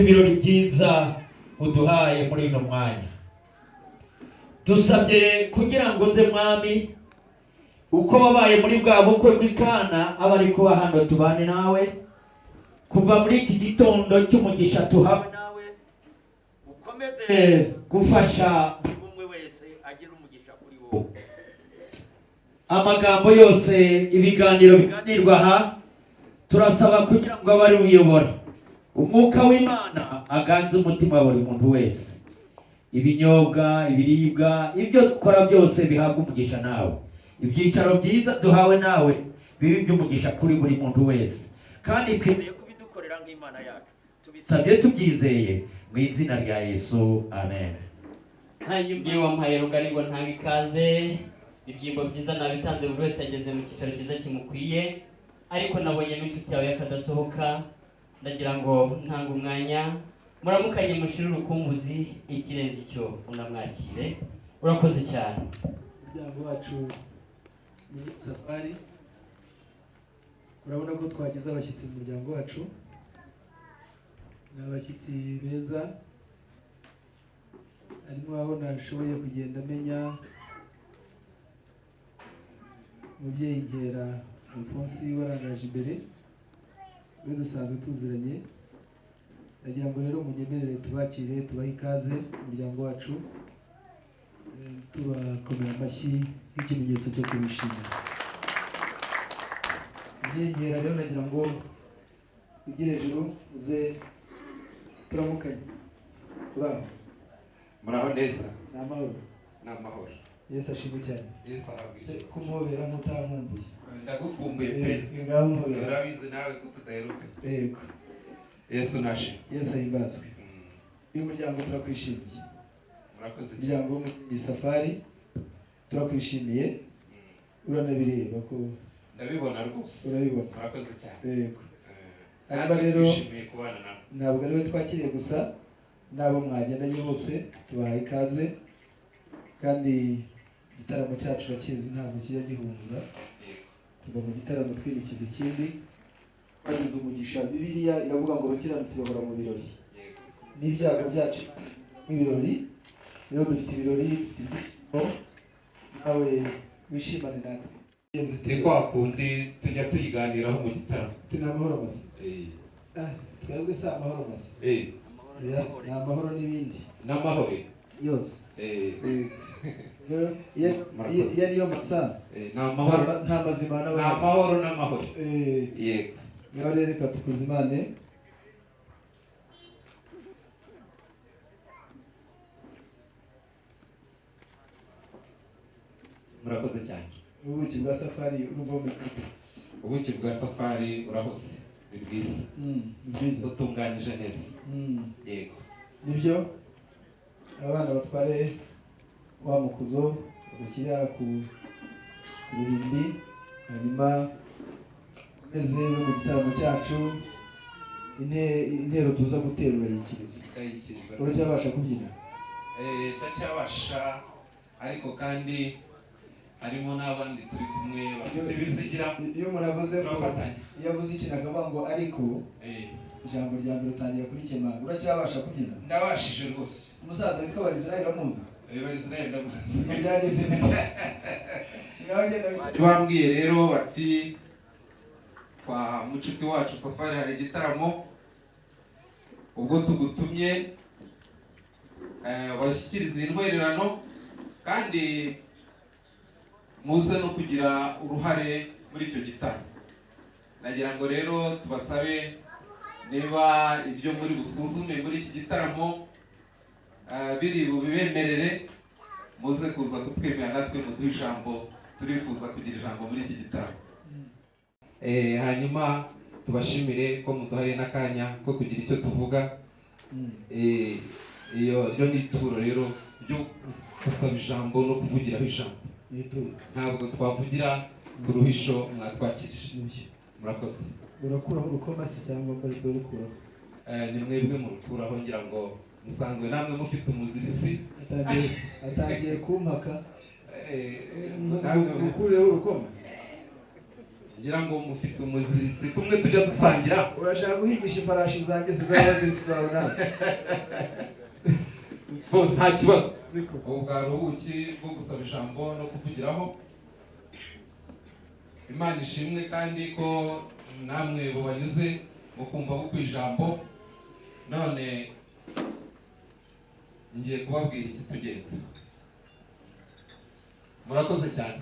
ibirori byiza uduhaye muri ino mwanya. Dusabye kugira ngo nze mwami uko wabaye muri bwa bukwe bw'Ikana aba ari kuba hano tubane nawe kuva muri iki gitondo cy'umugisha tuhawe nawe, ukomeze gufasha buri umwe wese agira umugisha kuri wowe. Amagambo yose ibiganiro biganirwa aha turasaba kugira ngo abari uyobora umwuka w'Imana aganze umutima wa buri muntu wese. Ibinyobwa, ibiribwa, ibyo dukora byose bihabwa umugisha nawe. Ibyicaro byiza duhawe nawe bibi by'umugisha kuri buri muntu wese, kandi twizeye kubidukorera nk'Imana yacu. Tubisabye tubyizeye mu izina rya Yesu, amen. Hanyuma wampaye rugari ngo ntanga ikaze, ibyimbo byiza nabitanze buri wese yageze mu cyicaro cyiza kimukwiye, ariko nabonye n'inshuti yawe yakadasohoka, ndagira ngo ntanga umwanya muramukanye mushire urukumbuzi, ikirenze icyo unamwakire. Urakoze cyane. Umuryango wacu ni Safari, urabona ko twagize abashyitsi mu muryango wacu, ni abashyitsi beza. Harimo aho nashoboye kugenda menya umubyeyi Nkera Alphonse warangaje imbere, we dusanzwe tuziranye. Ndagira ngo rero munyemerere tubakire, tubahe ikaze umuryango wacu, tubakomera amashyi nk'ikimenyetso cyo kubishimira. Nkera rero nagira ngo ugire hejuru uze turamukanye. Uraho? Muraho neza? Ni amahoro? Ni amahoro. Yesu ashimwe cyane. Yesu ahabwe. Kumuhobera mutankumbuye. Ndagukumbuye pe. Ngaho muhobera. Urabizi nawe ko tudaheruka. Yego. Yesu nashe. Yesu ahimbazwe. Uyu muryango turakwishimiye. Murakoze cyane. Umuryango wo Safari turakwishimiye. Uranabireba ko ndabibona rwose. Urabibona. Murakoze cyane. Yego. Hanyuma rero twishimiye kubana nawe. Ntabwo ariwe twakiriye gusa, nabo mwagendanye bose tubahaye ikaze, kandi igitaramo cyacu urakizi ntabwo kijya gihunza. Tuva mu gitaramo twinikiza ikindi, twagize umugisha. Bibiliya iravuga ngo abakiranutsi bahora mu birori, n'ibyago byacu n'ibirori. Rero dufite ibirori, dufite ibyishimo, nawe wishimane natwe. Ni kwa kundi tujya tuyiganiraho mu gitaramo. Ni amahoro masa. Twebwe si amahoro masa. Ni amahoro n'ibindi. N'amahoro yose. Iyo ariyo masa nta mazima n'abandi. Ni amahoro n'amahoro. Yego. Ngaho rero reka tukuzimane. Murakoze cyane. Ubuki bwa Safari urumva mu kutu. Ubuki bwa Safari urakoze. Ni bwiza. Bwiza. Utunganyije neza. Yego. Nibyo abana batware wa mukuzo bakira ku ruhimbi, hanyuma eze mu gitaramo cyacu intero tuza guterura yikiriza. Uracyabasha kubyina? Ndacyabasha, ariko kandi harimo n'abandi turi kumwe bafite ibizigira. Iyo muravuze iyo avuze ikintu akavuga ngo ariko ijambo rya mbere utangira kurikemanga. Uracyabasha kubyina? Ndabashije rwose. Umusaza witwa Barizrael uramuzi? Barizrael ndamuzi. Byageze neza. Bambwiye rero bati kwa mucuti wacu Safari hari igitaramo, ubwo tugutumye washyikiriza intwererano, kandi muze no kugira uruhare muri icyo gitaramo. Nagira ngo rero tubasabe niba ibyo muri busuzume muri iki gitaramo biri bubibemerere, muze kuza kutwemera natwe muduhe ijambo. Turifuza kugira ijambo muri iki gitaramo. Hanyuma tubashimire ko muduhaye n'akanya ko kugira icyo tuvuga. Iyo ni ituro rero ryo gusaba ijambo no kuvugiraho ijambo. Ntabwo twavugira ku ruhisho mwatwakirije. Murakoze. Urakuraho urukoma se cyangwa mbari kurukuraho? Ni mwebwe murukuraho, ngira ngo musanzwe namwe mufite umuzirisi. Atangiye kumpaka. Ukureho urukoma. ngira ngo mufite umuziritsi kumwe tujya dusangira. urashaka guhigisha ifarashi zanjye zizabaziritsi zawe nawe? Bose nta kibazo. Ubu bwari ubuki bwo gusaba ijambo no kuvugiraho. Imana ishimwe kandi ko namwe bubanyuze mu kumva uko ijambo. None ngiye kubabwira iki tugenze. Murakoze cyane.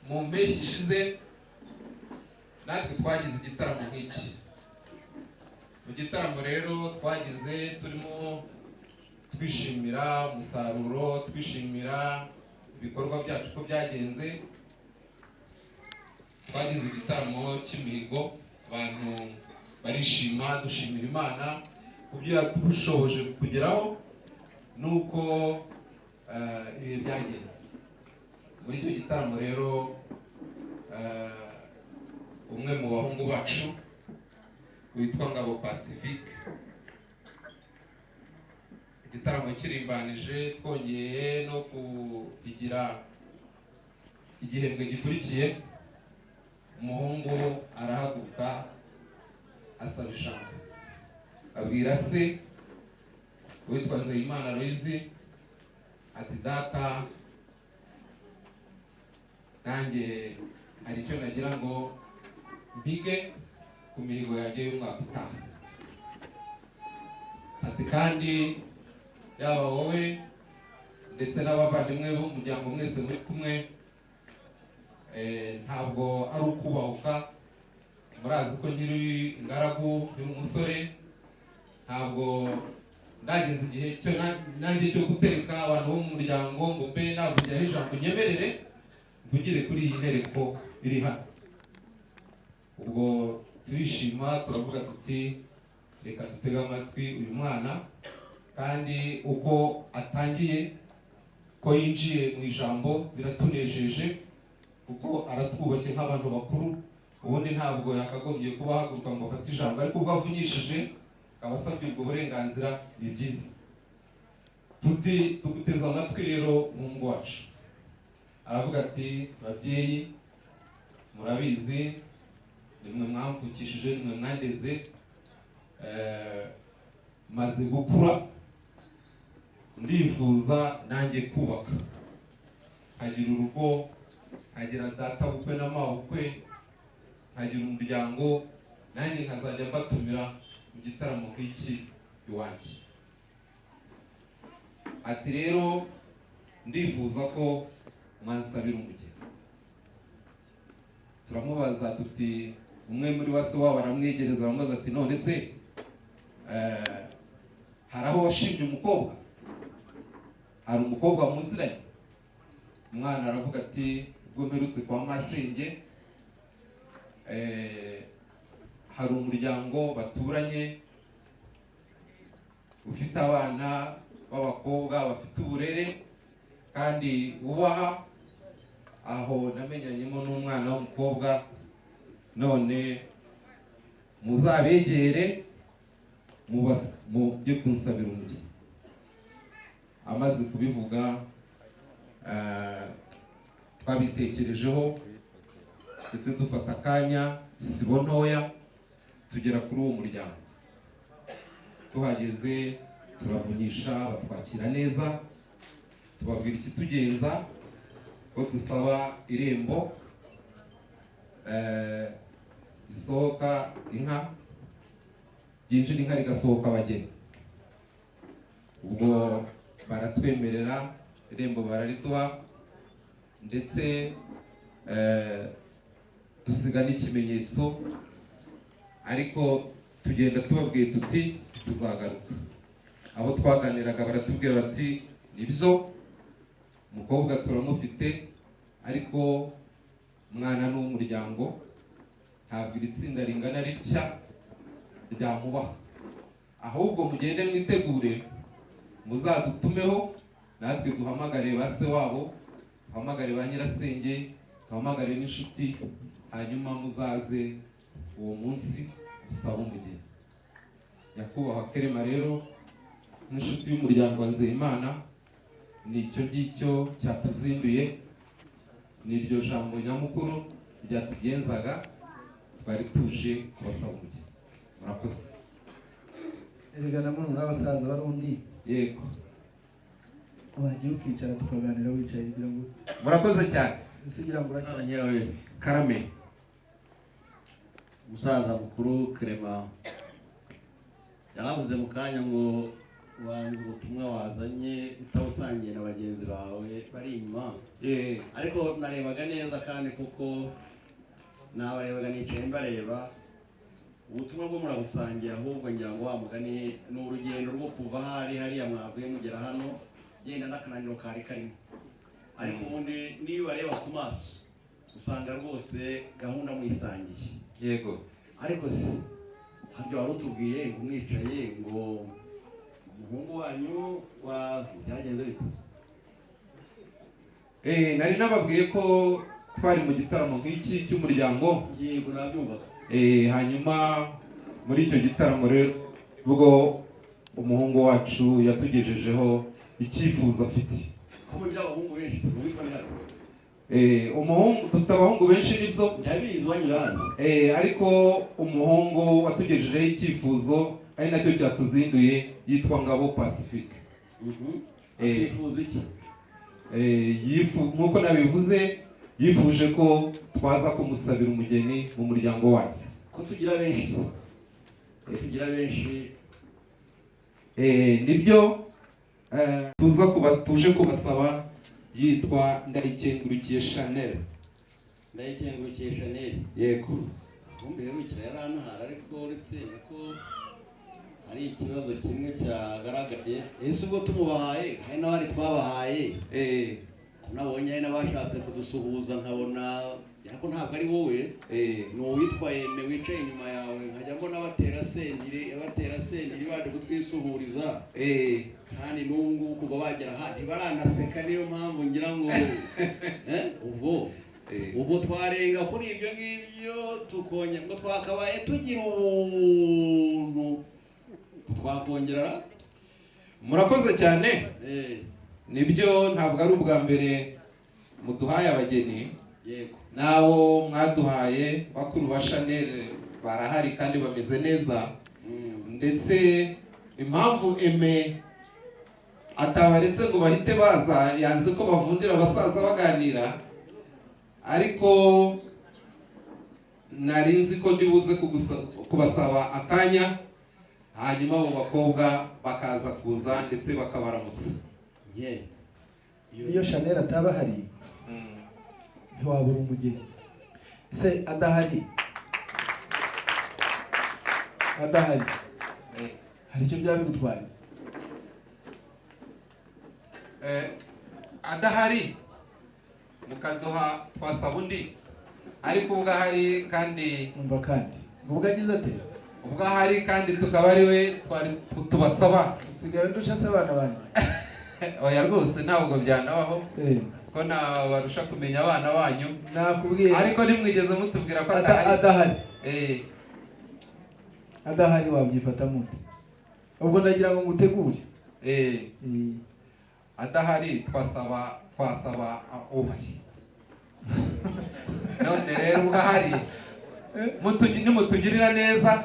Mu mpeshyi ishize natwe twagize igitaramo nk'iki. Mu gitaramo rero twagize turimo twishimira umusaruro, twishimira ibikorwa byacu ko byagenze. Twagize igitaramo cy'imihigo, abantu barishima, dushimira Imana kubyo yatushoboje kugeraho nuko ibihe byagenze. Muri icyo gitaramo rero umwe mu bahungu bacu witwa Ngabo Pacifique, igitaramo kirimbanije, twongeye no kugira igihembwe gikurikiye, umuhungu arahaguruka asaba ijambo, abwira se witwa Nzeyimana Louise ati data, nanjye hari icyo nagira ngo mbige ku mihigo yanjye y'umwaka utaha. Ati kandi yaba wowe ndetse n'abavandimwe b'umuryango mwese muri kumwe, ntabwo ari ukubahuka, murazi ko nkiri ingaragu, nkiri umusore, ntabwo ndageze igihe cyo nanjye cyo gutereka abantu bo mu muryango ngo mbe navugiraho ijambo, nyemerere mvugire kuri iyi ntereko iri hano. Ubwo turishima, turavuga tuti reka dutege amatwi uyu mwana, kandi uko atangiye ko yinjiye mu ijambo biratunejeje, kuko aratwubashye nk'abantu bakuru. Ubundi ntabwo yakagombye kuba ahaguruka ngo afate ijambo, ariko ubwo avunyishije abasabye ubwo burenganzira, ni byiza. Tuti tuguteza amatwi rero umuhungu wacu. Aravuga ati babyeyi, murabizi nimwe mwamvukishije, nimwe mwandeze, maze gukura, ndifuza nanjye kubaka, nkagira urugo, nkagira data bukwe na mabukwe, nkagira umuryango, nanjye nkazajya mbatumira mu gitaramo nk'iki iwanjye. Ati rero ndifuza ko mwansabira umugeni. Turamubaza tuti, umwe muri wase wabo aramwegereza, aramubaza ati none se hari aho washimye umukobwa? Hari umukobwa muziranye? Umwana aravuga ati ubwo mperutse kwa masenge, hari umuryango baturanye ufite abana b'abakobwa bafite uburere kandi bubaha, aho namenyanyemo n'umwana w'umukobwa, none muzabegere mujye kunsabira umugeni. Amaze kubivuga twabitekerejeho ndetse dufata akanya sibo ntoya tugera kuri uwo muryango. Tuhageze turavunyisha, batwakira neza, tubabwira ikitugenza, ko dusaba irembo isohoka inka, ryinjira inka rigasohoka abageni. Ubwo baratwemerera, irembo barariduha, ndetse dusiga n'ikimenyetso, ariko tugenda tubabwiye tuti tuzagaruka. Abo twaganiraga baratubwira bati nibyo umukobwa turamufite, ariko umwana n'umuryango, ntabwo iri tsinda ringana ritya ryamubaha, ahubwo mugende mwitegure, muzadutumeho, natwe duhamagare ba se wabo, duhamagare ba nyirasenge, duhamagare n'inshuti, hanyuma muzaze uwo munsi usaba umugeni. Nyakubahwa Kerema rero n'inshuti y'umuryango wa Nzeyimana nicyo ngicyo cyatuzinduye, n'iryo jambo nyamukuru ryatugenzaga, twari tuje kubasaba umugeni. Murakoze. Erega na muntu n'abasaza barundi. Yego. Wagiye ukicara tukaganira wicaye kugira ngo. Murakoze cyane. Isugira ngo Abanyerawe Karame. umusaza mukuru Clement yaravuze mu kanya ngo wanze ubutumwa wazanye utawusangiye na bagenzi bawe bari inyuma. Ariko narebaga neza kandi kuko nabarebaga nicaye mbareba ubutumwa bwo murabusangiye, ahubwo ngira ngo wa mugani ni urugendo rwo kuva hariya mwavuye mugera hano, yenda n'akananiro kari karimo. Ariko ubundi niyo bareba ku maso usanga rwose gahunda mwisangiye. Yego. Ariko se habyo wari utubwiye ngo mwicaye ngo umuhungu wanyu byagenze bite? Nari nababwiye ko twari mu gitaramo nk'iki cy'umuryango. Yego nabyumvaga. Hanyuma muri icyo gitaramo rero ubwo umuhungu wacu yatugejejeho icyifuzo afite. Ko mugira abahungu benshi witwa ni hano? Umuhungu dufite abahungu benshi nibyo. Ndabizi wanyura hano. Ariko umuhungu watugejejeho icyifuzo ari nacyo cyatuzinduye yitwa Ngabo Pacifique. Yifuza iki? Nk'uko nabivuze yifuje ko twaza kumusabira umugeni mu muryango wacu. Ko tugira benshi se? Tugira benshi. Nibyo tuje kubasaba, yitwa Ndayikengurukiye Chanel. Ndayikengurukiye Chanel. Yego. Umbe yumikira yaranahara, ariko uretse ko hari ikibazo kimwe cyagaragaye. Ese ubwo tumubahaye hari n'abari twabahaye nabonye hari n'abashatse kudusuhuza nkabona ariko ntabwo ari wowe, ni uwitwa Eme wicaye inyuma yawe, nkajya mbona abatera sentiri baje kutwisuhuriza, kandi n'ubu ngubu kuva bagera aha ntibaranaseka, niyo mpamvu ngira ngo ubwo twarenga kuri ibyo ngibyo tukongera ngo twakabaye tugira ubuntu twakongera. Murakoze cyane. Nibyo ntabwo ari ubwa mbere muduhaye abageni. Yego. Nawo mwaduhaye bakuru ba Chanel barahari kandi bameze neza. Ndetse impamvu Eme atabaretse ngo bahite baza, yanze ko bavundira abasaza baganira, ariko nari nzi ko ndibuze kubasaba akanya, hanyuma abo bakobwa bakaza kuza ndetse bakabaramutsa. Iyo Chanel ataba hari ntiwabura umugeni. Ese adahari hari icyo byaba bigutwaye? Adahari mukaduha twasaba undi, ariko ubwo ahari kandi umva kandi ubwo agize ate? ubwo ahari kandi tukaba ari we twari tubasaba. Usigaye ndusha se abana banjye? Oya rwose ntabwo byanabaho ko nabarusha kumenya abana banyu. Nakubwiye ariko nimwigeze mutubwira ko adahari wabyifata mute? Ubwo ndagira ngo ngutegure. Adahari twasaba uhari. None rero ubahari nimutugirira neza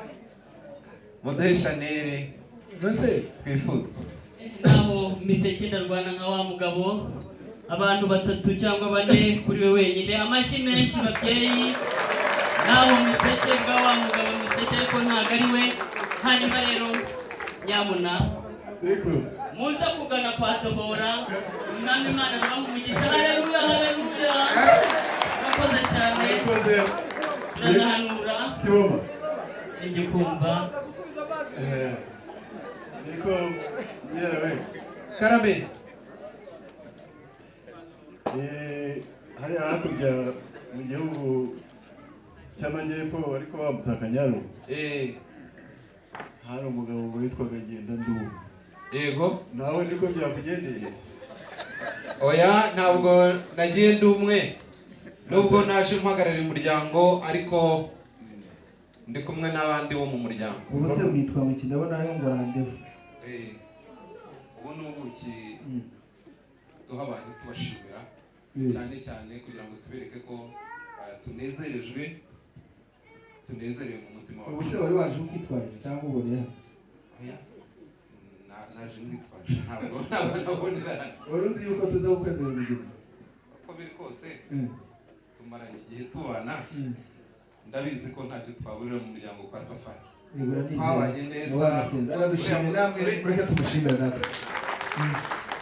muduhe Chanel twifuza. Naho Miseke ndarwana nka wa mugabo, abantu 3 cyangwa 4 kuri we wenyine, amashyi menshi babyeyi. Naho Miseke bwa wa mugabo Miseke, ariko ntabwo ari we. Hanyuma rero nyamuna muza kugana kwa Dohora, umwami Imana nabaha umugisha. Haleluya, haleluya. Murakoze cyane. Turanahanura njye kumva niko nyerawe Karame. hari hakurya mu gihugu cy'amajyepfo ariko bambutse Akanyaru, hari umugabo ngo witwaga Ngendanduru. Yego. Nawe niko byakugendeye? Oya, ntabwo nagiye ndi umwe, nubwo naje mpagarara umuryango, ariko ndi kumwe n'abandi bo mu muryango. Ubu se witwa muki? Ndabona ari ngo randevu. Ubu ni ubuki duha abantu tubashimira cyane cyane kugira ngo tubereke ko tunezerewe mu mutima wacu. Ubuse wari waje ukitwarira cyangwa uboneye naje nditwaje ntabwo nabonera. wari uzi yuko tuza gukwemera umugeni uko biri kose tumaranye igihe tubana, ndabizi ko ntacyo twaburira mu muryango kwa Safari. Twabanye neza, aradushimye namwe, mureke tumushimire natwe.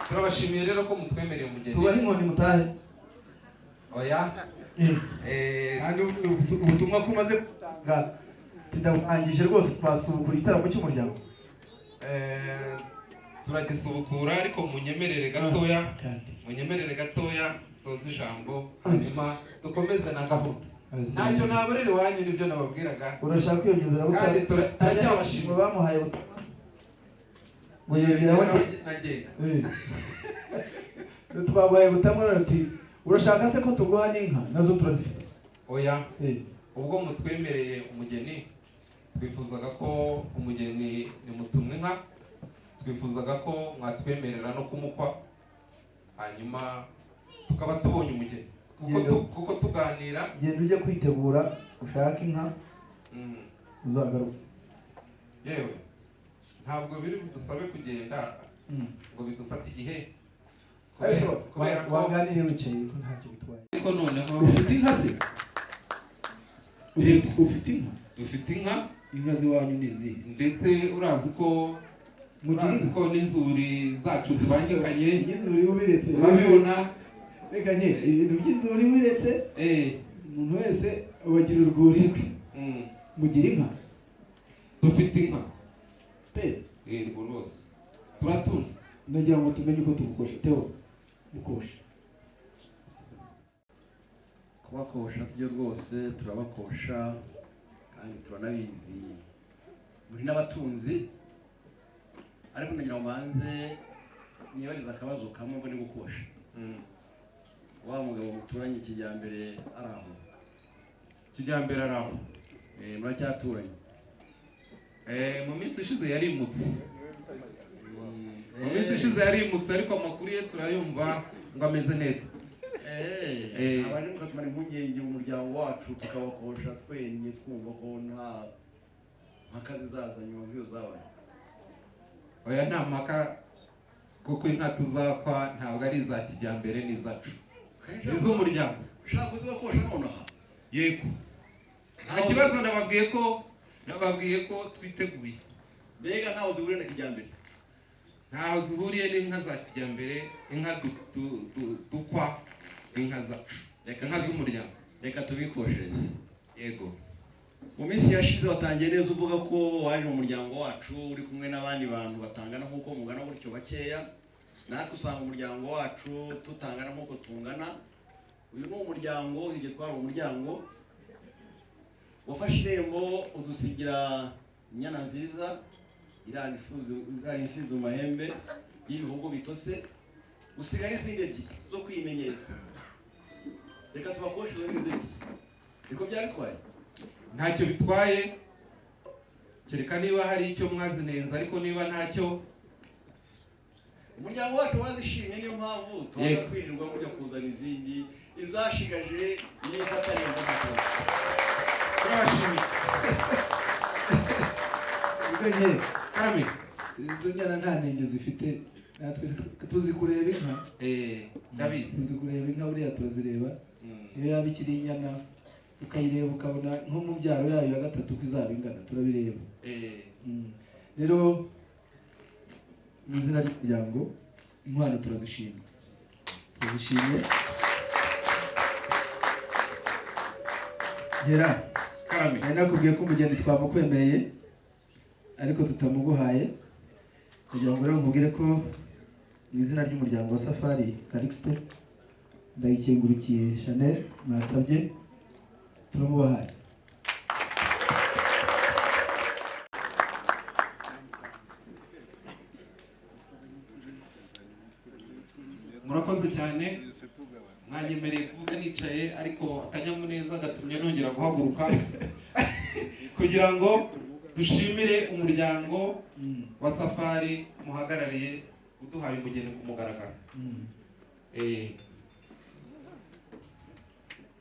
Turabashimiye rero ko mutwemereye umugeni. Tubahe inkoni mutahe. Oya. Kandi ubutumwa ko umaze gutanga tidahangije rwose twasubukura igitaramo cy'umuryango. Turagisubukura ariko munyemerere gatoya soza ijambo hanyuma dukomeze na gahunda. Ntacyo nabarere wanyu nibyo nababwiraga. Urashaka kwiyongeza kandi turacyabashimira bamuhaye buyongeraho nagenda. Twabaye butamwe ati urashaka se ko tuguha n'inka nazo turazifite. Oya. Ubwo mutwemereye umugeni twifuzaga ko umugeni nimutumwe inka, twifuzaga ko mwatwemerera no kumukwa hanyuma tukaba tubonye umugeni. Kuko tuganira genda ujye kwitegura ushaka inka uzagaruka. Yewe ntabwo biri budusabe kugenda ngo bidufate igihe kubera ko waganiriye wicaye ko ntacyo bitwaye. Ariko noneho ufite inka se? Ufite inka? Dufite inka. Inka ziwanyu nizi ndetse urazi ko n'inzuri zacu zibangikanye. Inzuri ubiretse urabibona. Reka nke ibintu by'inzuri ubiretse umuntu wese abagira urwuri rwe. Mugira inka? Dufite inka pe yego rwose turatuzi. Nagira ngo tumenye uko tugukosha. Teo mukosha. Kubakosha byo rwose turabakosha kandi turanabizi muri n'abatunzi, ariko nagira ngo banze nibariza akabazo kamwe mbone gukosha. Wa mugabo muturanye kijyambere araho. Kijyambere araho. Muracyaturanye. Mu minsi ishize yarimutse. Mu minsi ishize yarimutse ariko amakuru ye turayumva ngo ameze neza. Abandi mukatumara impungenge mu muryango wacu tukabakosha twenye twumva ko nta mpaka zizazanywa nk'iyo zabaye. Oya nta mpaka kuko inka tuzakwa ntabwo ari iza kijyambere n'izacu. Iz'umuryango. Ushaka kuzibakosha nonaha? Yego. Nta kibazo nababwiye ko twiteguye. Mbega ntaho zihuriye na kijyambere? Ntaho zihuriye n'inka za kijyambere, inka dukwa inka zacu. Inka z'umuryango. Reka tubikoshereze. Yego. Mu minsi yashize watangiye neza uvuga ko waje mu muryango wacu uri kumwe n'abandi bantu batangana nk'uko mugana gutyo bakeya. Natwe usanga umuryango wacu tutangana nk'uko tungana. Uyu ni umuryango, hirya twari umuryango wafashe irembo udusigira inyana nziza iranifuza mu mahembe y'ibihugu bitose, usigaye n'izindi ebyiri zo kwimenyereza. Reka tubakosheje n'izindi. Niko byabitwaye? Ntacyo bitwaye, kereka niba hari icyo mwazinenza, ariko niba ntacyo umuryango wacu wazishimye. Niyo mpamvu tuza kwirirwa mujya kuzana izindi izashigaje n'ifatanye n'abantu. Turabashimiye. Kame izo nyana nta ntenge zifite, natwe tuzi kureba inka. Ndabizi. Tuzi kureba inka, buriya turazireba. Iyo yaba ikiri inyana ukayireba ukabona nko mu byaro yayo ya gatatu ko izaba ingana, turabireba. Rero mu izina ry'umuryango inkwano turazishimye. Gera Karame. nari nakubwiye ko umugeni twamukwemereye ariko tutamuguhaye, kugira ngo rero nkubwire ko mu izina ry'umuryango wa Safari Calixte ndayikengurukiye Chanel mwasabye turamubahaye. Murakoze cyane, mwanyemereye kuvuga nicaye ariko akanyamuneza gatumye nongera guhaguruka kugira ngo dushimire umuryango wa Safari muhagarariye uduhaye umugeni ku mugaragaro.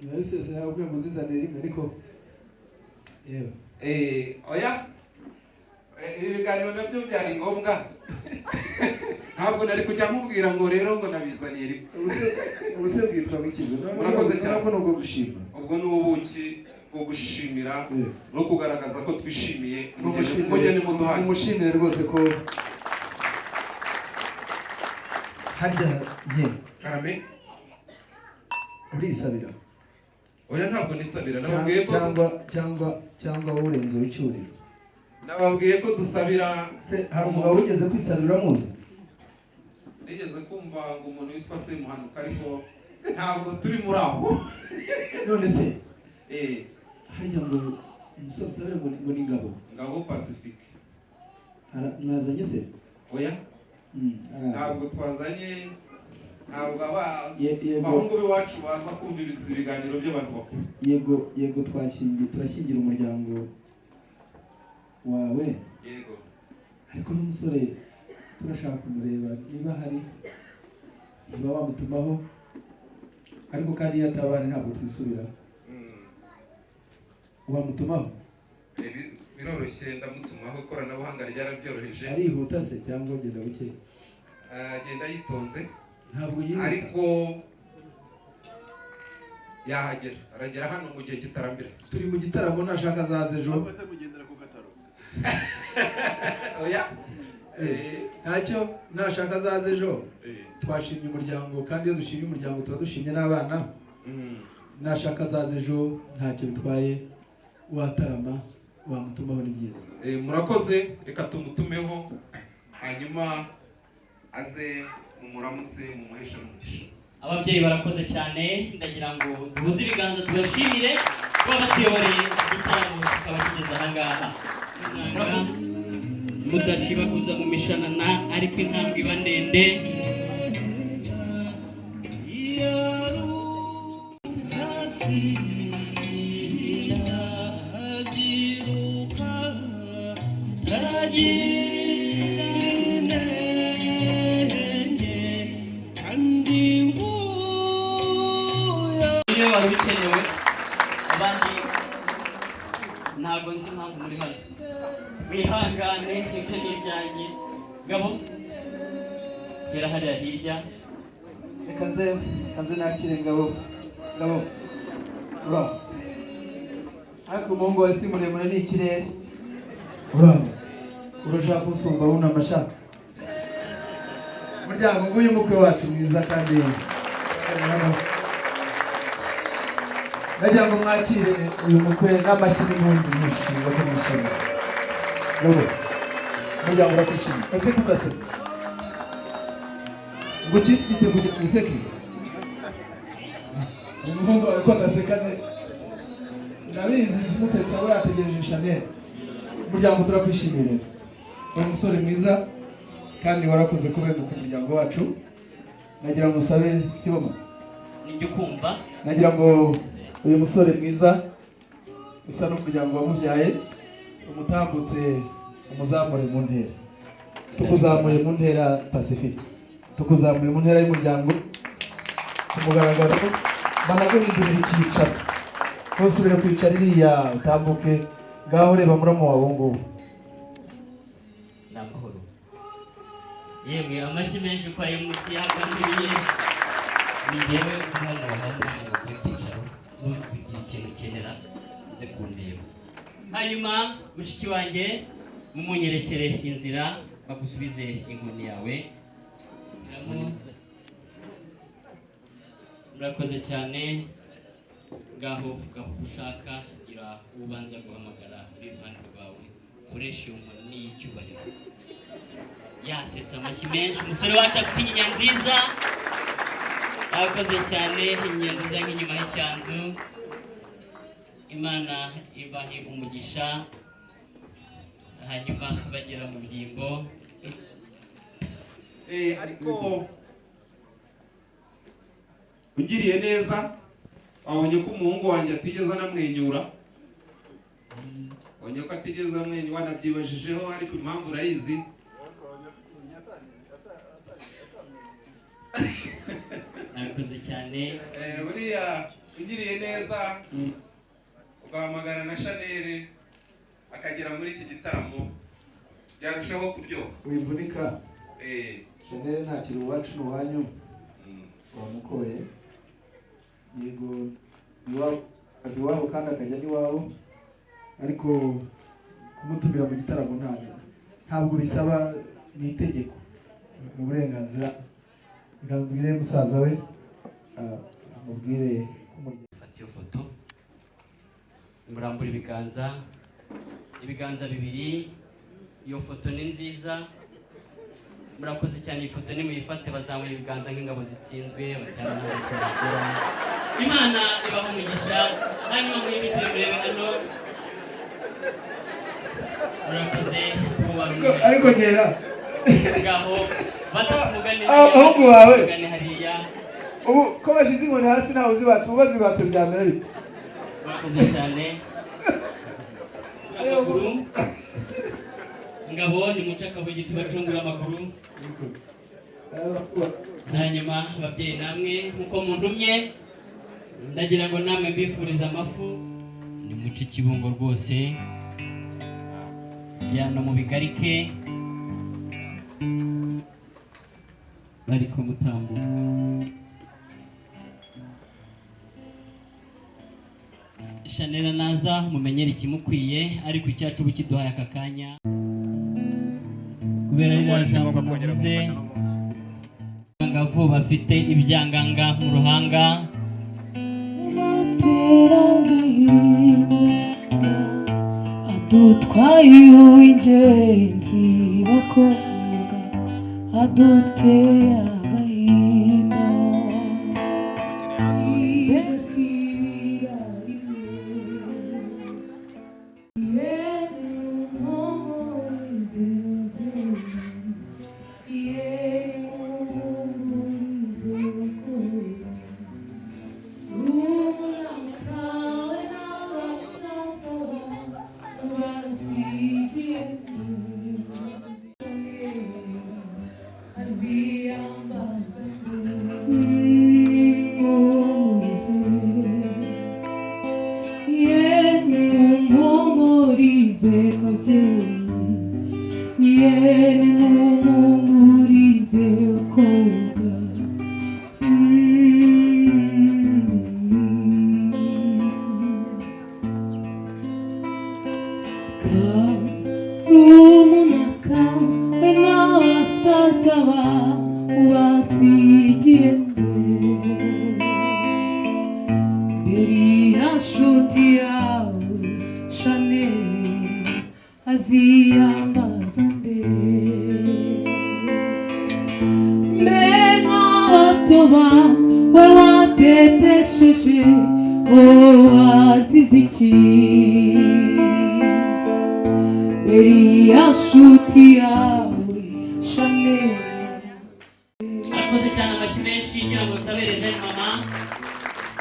nahise sinabwiye ngo uzizane rimwe ariko yewe oya ibi biganiro nabyo byari ngombwa ntabwo nari kujya mubwira ngo rero ngo nabizaniye rimwe. ubuse bwitwa nk'ikigo Murakoze cyane. ntabwo nubwo gushima ubwo ni ubuki bwo gushimira no kugaragaza ko twishimiye umugeni umushimire muduhaye. umushimire rwose ko harya nke Karame urisabira oya ntabwo nisabira, nababwiye ko cyangwa urenze ucyurira. nababwiye ko dusabira. Se hari umugabo wigeze kwisabira muzi? nigeze kumva ngo umuntu witwa Semuhanuka ariko ntabwo turi muri abo. None se harya ngo umusore usabira ngo ni Ngabo Pacifique mwazanye se? oya ntabwo twazanye, ntabwo abahungu b'iwacu baza kumva ibiganiro by'abantu bakuru. Yego turashyingira umuryango wawe. Yego ariko n'umusore turashaka kumureba niba hari, niba wamutumaho, ariko kandi iyo atabana ntabwo twisubira. Wamutumaho? biroroshye, ndamutumaho, ikoranabuhanga ryarabyoroheje. Arihuta se cyangwa agenda buke? Agenda yitonze ntabwo yihuta, ariko yahagera, aragera hano mu gihe kitarambira. turi mu gitaramo, nashaka azaze ejo. oya ntacyo, nashaka azaze ejo. Twashimye umuryango, kandi iyo dushimye umuryango tuba dushimye n'abana. Nashaka azaze ejo, ntacyo bitwaye, watarama wamutumaho, ni byiza. Murakoze, reka tumutumeho hanyuma aze mumuramutse mumuhesha umugisha. Ababyeyi barakoze cyane, ndagira ngo duhuze ibiganza tubashimire kuba batuyoboreye igitaramo kikaba kigeze aha ngaha. Mudashibaguza mu mishanana, ariko intambwe iba ndende. Iyo wari bikenewe, abandi ntabwo nzi impamvu muri hano. Mwihangane, ibyo ni ibyanjye. Ngabo gera hariya hirya. Reka nze nakire Ngabo. Uraho? Ariko umuhungu wawe si muremure ni ikirere. Uraho? Urashaka kunsumba wunama shaka? Muryango nguyu umukwe wacu mwiza kandi nagira ngo mwakire uyu mukwe n'amashyi n'impundu nyinshi bakamwishimira. Ngabo, muryango urakwishimiye. Ese kugaseka? Ngo cyiteguye useke? Umuhungu wawe ko adaseka ne? Ndabizi ikimusetsa we yategereje Chanel. Umuryango turakwishimira. Uri umusore mwiza kandi warakoze kubeguka umuryango wacu. Nagira ngo usabe Siboma. Nijye kumva. Nagira ngo uyu musore mwiza usa n'umuryango wamubyaye umutambutse umuzamure mu ntera. Tukuzamuye mu ntera Pacifique. Tukuzamuye mu ntera y'umuryango. Kumugaragara ko banaguhindurira icyicaro. Usubire kwicara iriya utambuke. Ngaho reba muramu wawe ngubu. Namahoro. Yemwe amashyi menshi kwa MC yakambiriye. Ni yewe umwana wa mama ngo kwikicaro. Uzi kugira ikintu ukenera uze kundeba. Hanyuma mushiki wanjye mumunyerekere inzira bagusubize inkoni yawe. Murakoze cyane. Ngaho ushaka gira ubanza guhamagara uri iruhande rwawe, ukoresha iyo nkoni y'icyubahiro. Yasetsa amashyi menshi, umusore wacu afite inyinya nziza. Abakoze cyane, inyinya nziza nk'inyuma y'icyanzu. Imana ibahe umugisha, hanyuma bagera mu byimbo. Ariko ugiriye neza, wabonye ko umuhungu wanjye atigeze anamwenyura. Wabonye ko atigeze amwenyura, wanabyibajijeho, ariko impamvu urayizi. mwakoze cyane. Buriya ugiriye neza ugahamagara na Chanel akagera muri iki gitaramo byarushaho kuryoha. wivunika Chanel ntakiri uwacu n'uwanyu wamukoye yego iwabo kandi akajya n'iwabo, ariko kumutumira mu gitaramo ntabwo bisaba, ni itegeko, ni uburenganzira. Ngabwire musaza we amubwire fata iyo foto, murambura ibiganza bibiri. Iyo foto ni nziza, murakoze cyane. Iyi foto nimuyifate bazamura ibiganza nk'ingabo zitsinzwe batera n'abakora. Imana ibaho umugisha, hanyuma mwibicire murebe hano. Murakoze kuba ariko ngera ngaho batatu mugani ahubwo wawe mugani hariya. ubu ko bashyize inkoni hasi ntawe uzibatse, ubu bazibatse bya mbere ariko murakoze cyane. Amaguru ngabo ni muca akabuye tubacungura amaguru. Hanyuma ababyeyi namwe nkuko muntumye, ndagira ngo namwe mbifuriza amafu. Ni muca ikibungo rwose, yano mu bigarike ariko mutambu. Chanel naza mumenyere ikimukwiye, ariko icyacu ubu kiduhaye aka kanya kubera ririya jambo navuze. Abangavu bafite ibyanganga mu ruhanga. Adutwaye uw'ingenzi bakobwa, aduteye agahinda. Arakoze cyane amashyi menshi ngira ngo sabereje mama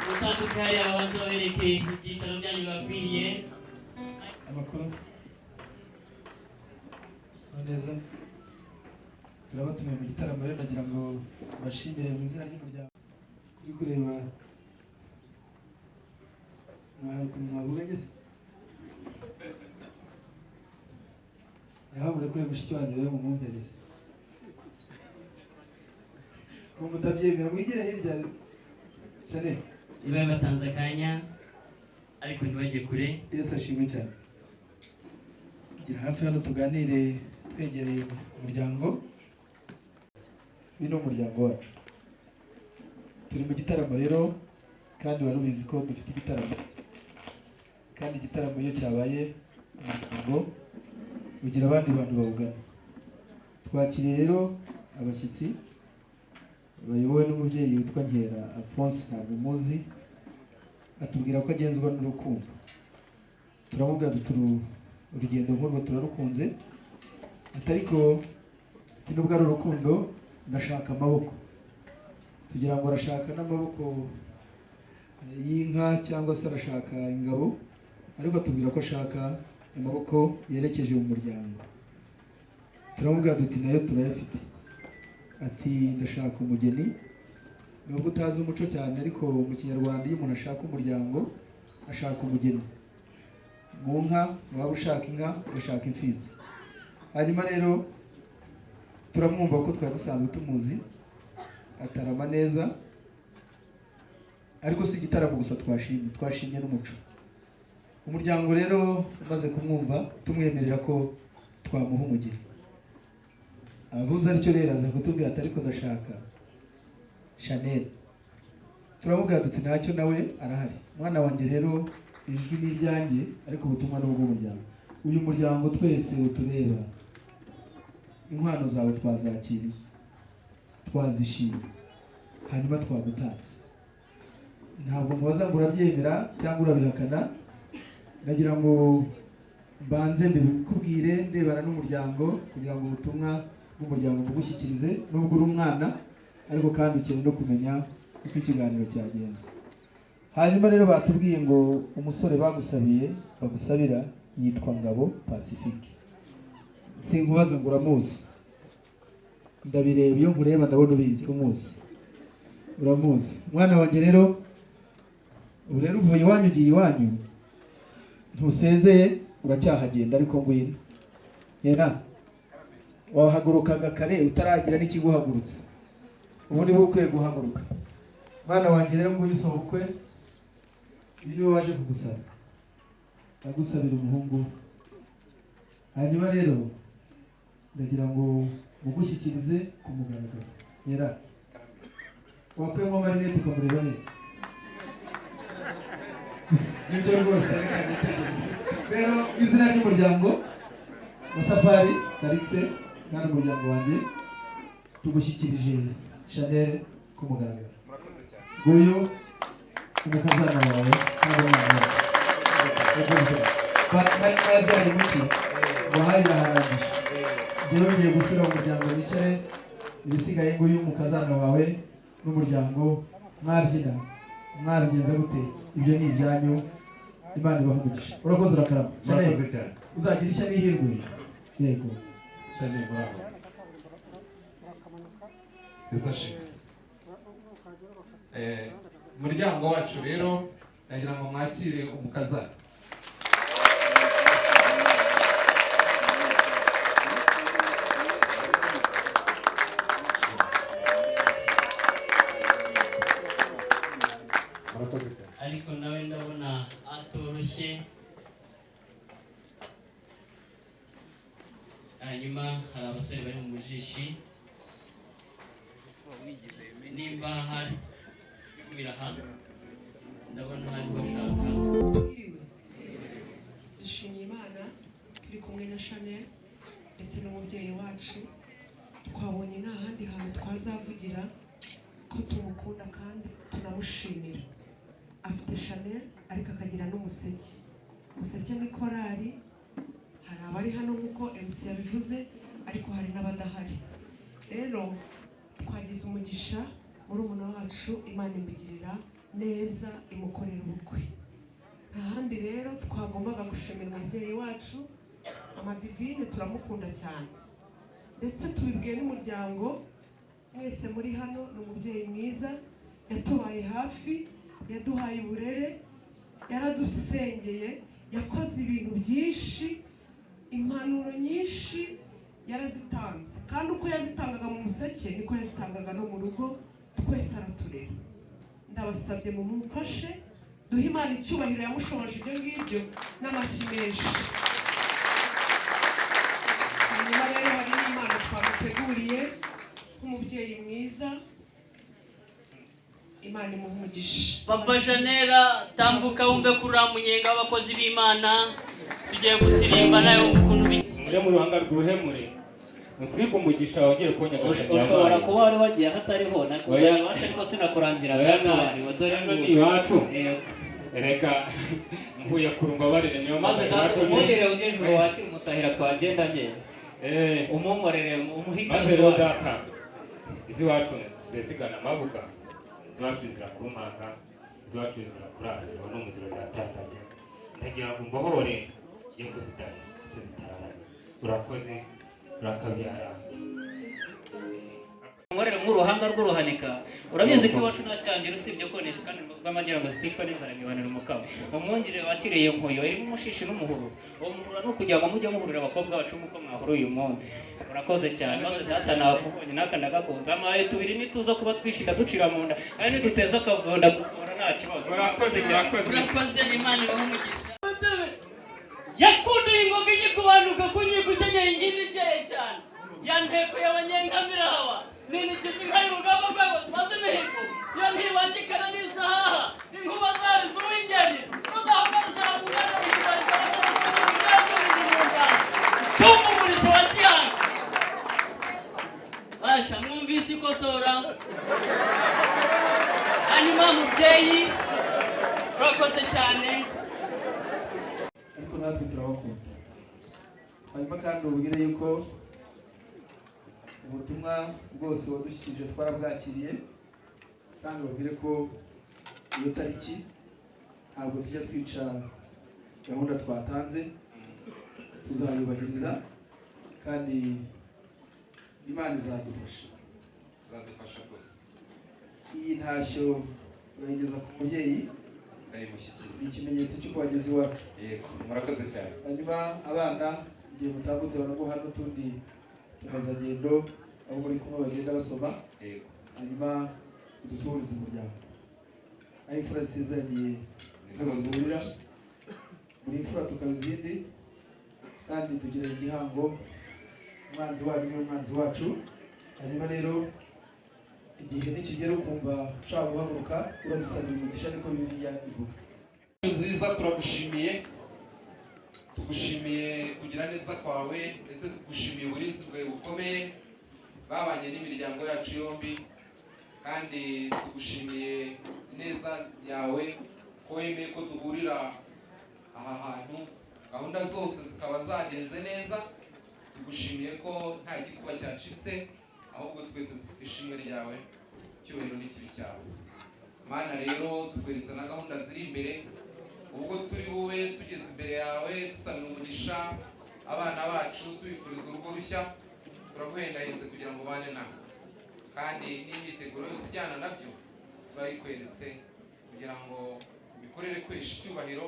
mutandukanye ababanza babereke ibyicaro byanyu bakwiriye. amakuru neza, turabatumiye mu gitaramo rero, nagira ngo bashimire mu izina ry'umuryango. Uri kureba mwavuga ngeze yahabure kuri mushiki wanjye rero mumwumvirize ko mutabyemera, mwigire hirya. Chanel Ibaye batanze akanya ariko ntibajye kure. Yesu ashimwe cyane. Gira hafi hano tuganire twegereye umuryango. Bino umuryango wacu turi mu gitaramo rero, kandi wari ubizi ko dufite igitaramo, kandi igitaramo iyo cyabaye umuryango ugira abandi bantu bawugana. Twakiriye rero abashyitsi bayobowe n'umubyeyi witwa Nkera Alphonse, ntabwo muzi, atubwira ko agenzwa n'urukundo. Turamubwira duti urugendo nk'urwo turarukunze, ariko nubwo ari urukundo ndashaka amaboko. Tugira ngo arashaka n'amaboko y'inka cyangwa se arashaka ingabo, ariko atubwira ko ashaka amaboko yerekeje mu muryango. Turamubwira duti nayo turayafite. Ati ndashaka umugeni nubwo utazi umuco cyane ariko mu kinyarwanda iyo umuntu ashaka umuryango ashaka umugeni. Mu nka waba ushaka inka ugashaka imfizi. Hanyuma rero turamwumva ko twari dusanzwe tumuzi atarama neza, ariko si igitaramo gusa twashimye n'umuco. Umuryango rero umaze kumwumva tumwemerera ko twamuha umugeni. Avuze aricyo rero aza kutubwira ati ariko ndashaka Chanel. Turamubwira duti ntacyo nawe arahari. Mwana wanjye rero ijwi ni iryanjye ariko ubutumwa ni ubw'umuryango. Uyu muryango twese utureba, inkwano zawe twazakiriye, twazishimye, hanyuma twagutatse. Ntabwo mubaza ngo urabyemera cyangwa urabihakana. Ndagira ngo mbanze mbikubwire ndebana n'umuryango kugira ngo ubutumwa bw'umuryango bugushyikirize, nubwo uri umwana ariko kandi ukeneye no kumenya uko ikiganiro cyagenze. Hanyuma rero batubwiye ngo umusore bagusabira yitwa Ngabo Pacifique. Sinkubaza ngo uramuzi, ndabireba iyo nkureba ndabona ubizi, uramuzi. Mwana wanjye rero ubu rero uvuye iwanyu ugiye iwanyu, ntusezeye uracyahagenda ariko ngwino. Yena wahagurukaga kare utaragira n'ikiguhagurutsa, ubu ni ukwiye guhaguruka. Mwana wanjye rero nguyu usobukwe, uyu niwe waje kugusaba, agusabira umuhungu. Hanyuma rero ndagira ngo mugushyikirize ku mugaragaro. Yera wakuyemo amarinete ukamureba neza. Nibyo rwose rero izina ry'umuryango wa Safari Tarixe kandi umuryango wanjye tugushyikirije Chanel ku mugaragaro. Nguyu umukazana wawe kandi umwana wawe. Babyari muki wahaye aharangije. Njyewe ngiye gusura umuryango wicare, ibisigaye nguyu umukazana wawe n'umuryango mwabyina mwabigenza gute, ibyo ni ibyanyu. Imana ibahe umugisha. Urakoze urakarama. Murakoze cyane. Uzagira ishya n'ihirwe. Yego. Chanel bravo. Ezashi. Muryango wacu rero ndagira ngo mwakire umukazana. ariko nawe ndabona atoroshye. Hanyuma hari abasore bari mu mujishi, nimba hari biraha ndabona hari bashaka. Dushimye Imana turi kumwe na Chanel ndetse n'umubyeyi wacu. Twabonye nta handi hantu twazavugira ko tumukunda kandi tunamushimira. Afite Chanel ariko akagira n'umuseke. Umuseke ni korali, hari abari hano nk'uko MC yabivuze ariko hari n'abadahari. Rero twagize umugisha murumuna wacu, Imana imugirira neza imukorera ubukwe. Nta handi rero twagombaga gushimira umubyeyi wacu Mama Divine, turamukunda cyane ndetse tubibwiye n'umuryango mwese muri hano. Ni umubyeyi mwiza, yatubaye hafi, yaduhaye uburere, yaradusengeye, yakoze ibintu byinshi, impanuro nyinshi yarazitanze, kandi uko yazitangaga mu museke niko yazitangaga no mu rugo. Twese araturera. Ndabasabye mumufashe duhe Imana icyubahiro yamushoboje ibyo ngibyo n'amashyi menshi. Hanyuma rero hari n'Imana twamuteguriye nk'umubyeyi mwiza. Imana imuhe umugisha. Papa Janera, tambuka wumve kuri uriya munyenga w'abakozi b'Imana. Tugiye gusirimba nawe ukuntu muri mu ruhanga rw'uruhemure. Musiga umugisha wongere kunya gasanya. Ushobora kuba wari wagiye hatariho nakuzanye iwacu ariko sinakurangira gatwari wadore iwacu. Reka mvuye kurumba barire niyo maze natuzire ujejwe wakira umutahira twagendanye. Umumorere umuhiga maze rero data izi wacu zigana amabuga. Iwacu zirakurumanga, iwacu zirakurara, no muziro datataze. Ndagira ngo mbohore yo kuzitarana. Urakoze urakabyara. ngorere nk'uruhanga rw'uruhanika urabizi ko iwacu nta cyangira usibye konesha kandi rw'amagira ngo ziticwa n'inzara mibanira umukamo umwungirire wakiriye nkuyo irimo umushishi n'umuhuru uwo muhura ni ukugira ngo mujye muhurira abakobwa bacu nk'uko mwahura uyu munsi urakoze cyane maze data nakubonye n'aka ndagakunze amaye tubiri nituza kuba twishika ducira mu nda kandi niduteza akavunda dukora nta kibazo urakoze Imana ibahe umugisha yakunduye ingoga ijye kubanduka kunyikutegeye ingindi ikeye cyane ya nteko y'abanyenkamirawa ninikiza inka y'urugamba rwabo zimaze imihigo iyo ntibangikana n'isahaha inkuba zari z'uw'ingeri rudahabwa rushaka kugana mu kibari cyumva umurishyo wa gihanga basha mwumvise ikosora hanyuma mubyeyi urakoze cyane ariko natwe turabakunda. Hanyuma kandi ubwire yuko ubutumwa bwose wadushyikirije twarabwakiriye, kandi babwire ko iyo tariki ntabwo tujya twica gahunda twatanze, tuzayubahiriza kandi Imana izadufasha rwose. Iyi ntashyo urayigeza ku mubyeyi, ni ikimenyetso cy'uko wageze iwacu. Yego, murakoze cyane. Hanyuma abana igihe mutambutse baraguha n'utundi tunazagendo aho muri kumwe bagenda basoma. Yego. Hanyuma udusuhurize umuryango. Aho imfura zisezeraniye ntazihurira, buri imfura tukaba izindi, kandi tugira igihango, umwanzi wanyu ni umwanzi wacu. Hanyuma rero igihe nikigera ukumva ushaka guhaguruka urabisabira umugisha, niko Bibiliya ivuga. Nziza, turagushimiye, tugushimiye kugira neza kwawe, ndetse tugushimiye uburinzi bwawe bukomeye babanye n'imiryango yacu yombi, kandi tugushimiye neza yawe ko wemeye ko duhurira aha hantu, gahunda zose zikaba zagenze neza. Tugushimiye ko nta gikuba cyacitse, ahubwo twese dufite ishimwe ryawe, icyubahiro n'ikibi cyawe. Mana rero tukweretse na gahunda ziri imbere, ubwo turi bube tugeze imbere yawe dusabira umugisha abana bacu, tubifuriza urugo rushya, turaguhendahenze kugira ngo bane nawe, kandi n'imyiteguro yose ijyana nabyo turayikweretse kugira ngo bikorere kwesha icyubahiro,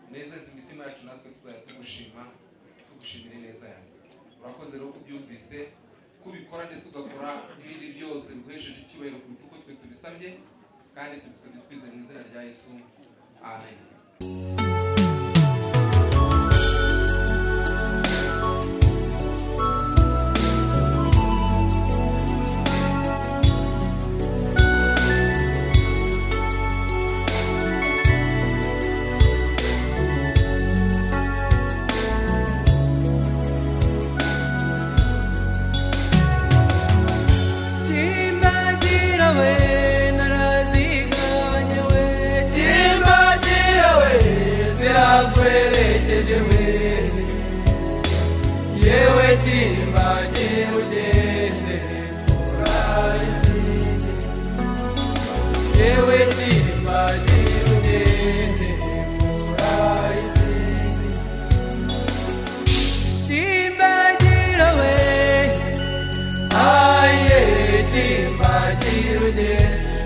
unezeze imitima yacu, natwe tuzajya tugushimira neza yawe. Urakoze rero kubyumvise, kubikora ndetse ugakora ibindi byose biguhesheje icyubahiro kuruta uko twe tubisabye, kandi tubisabye twizeye mu izina rya Yesu, amen.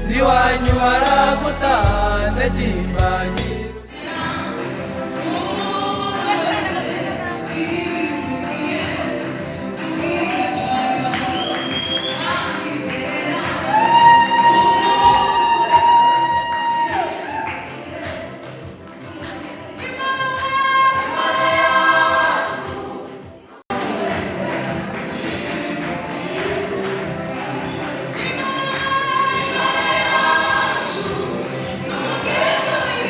Niwanyu waragutanze Kimbanyi. Together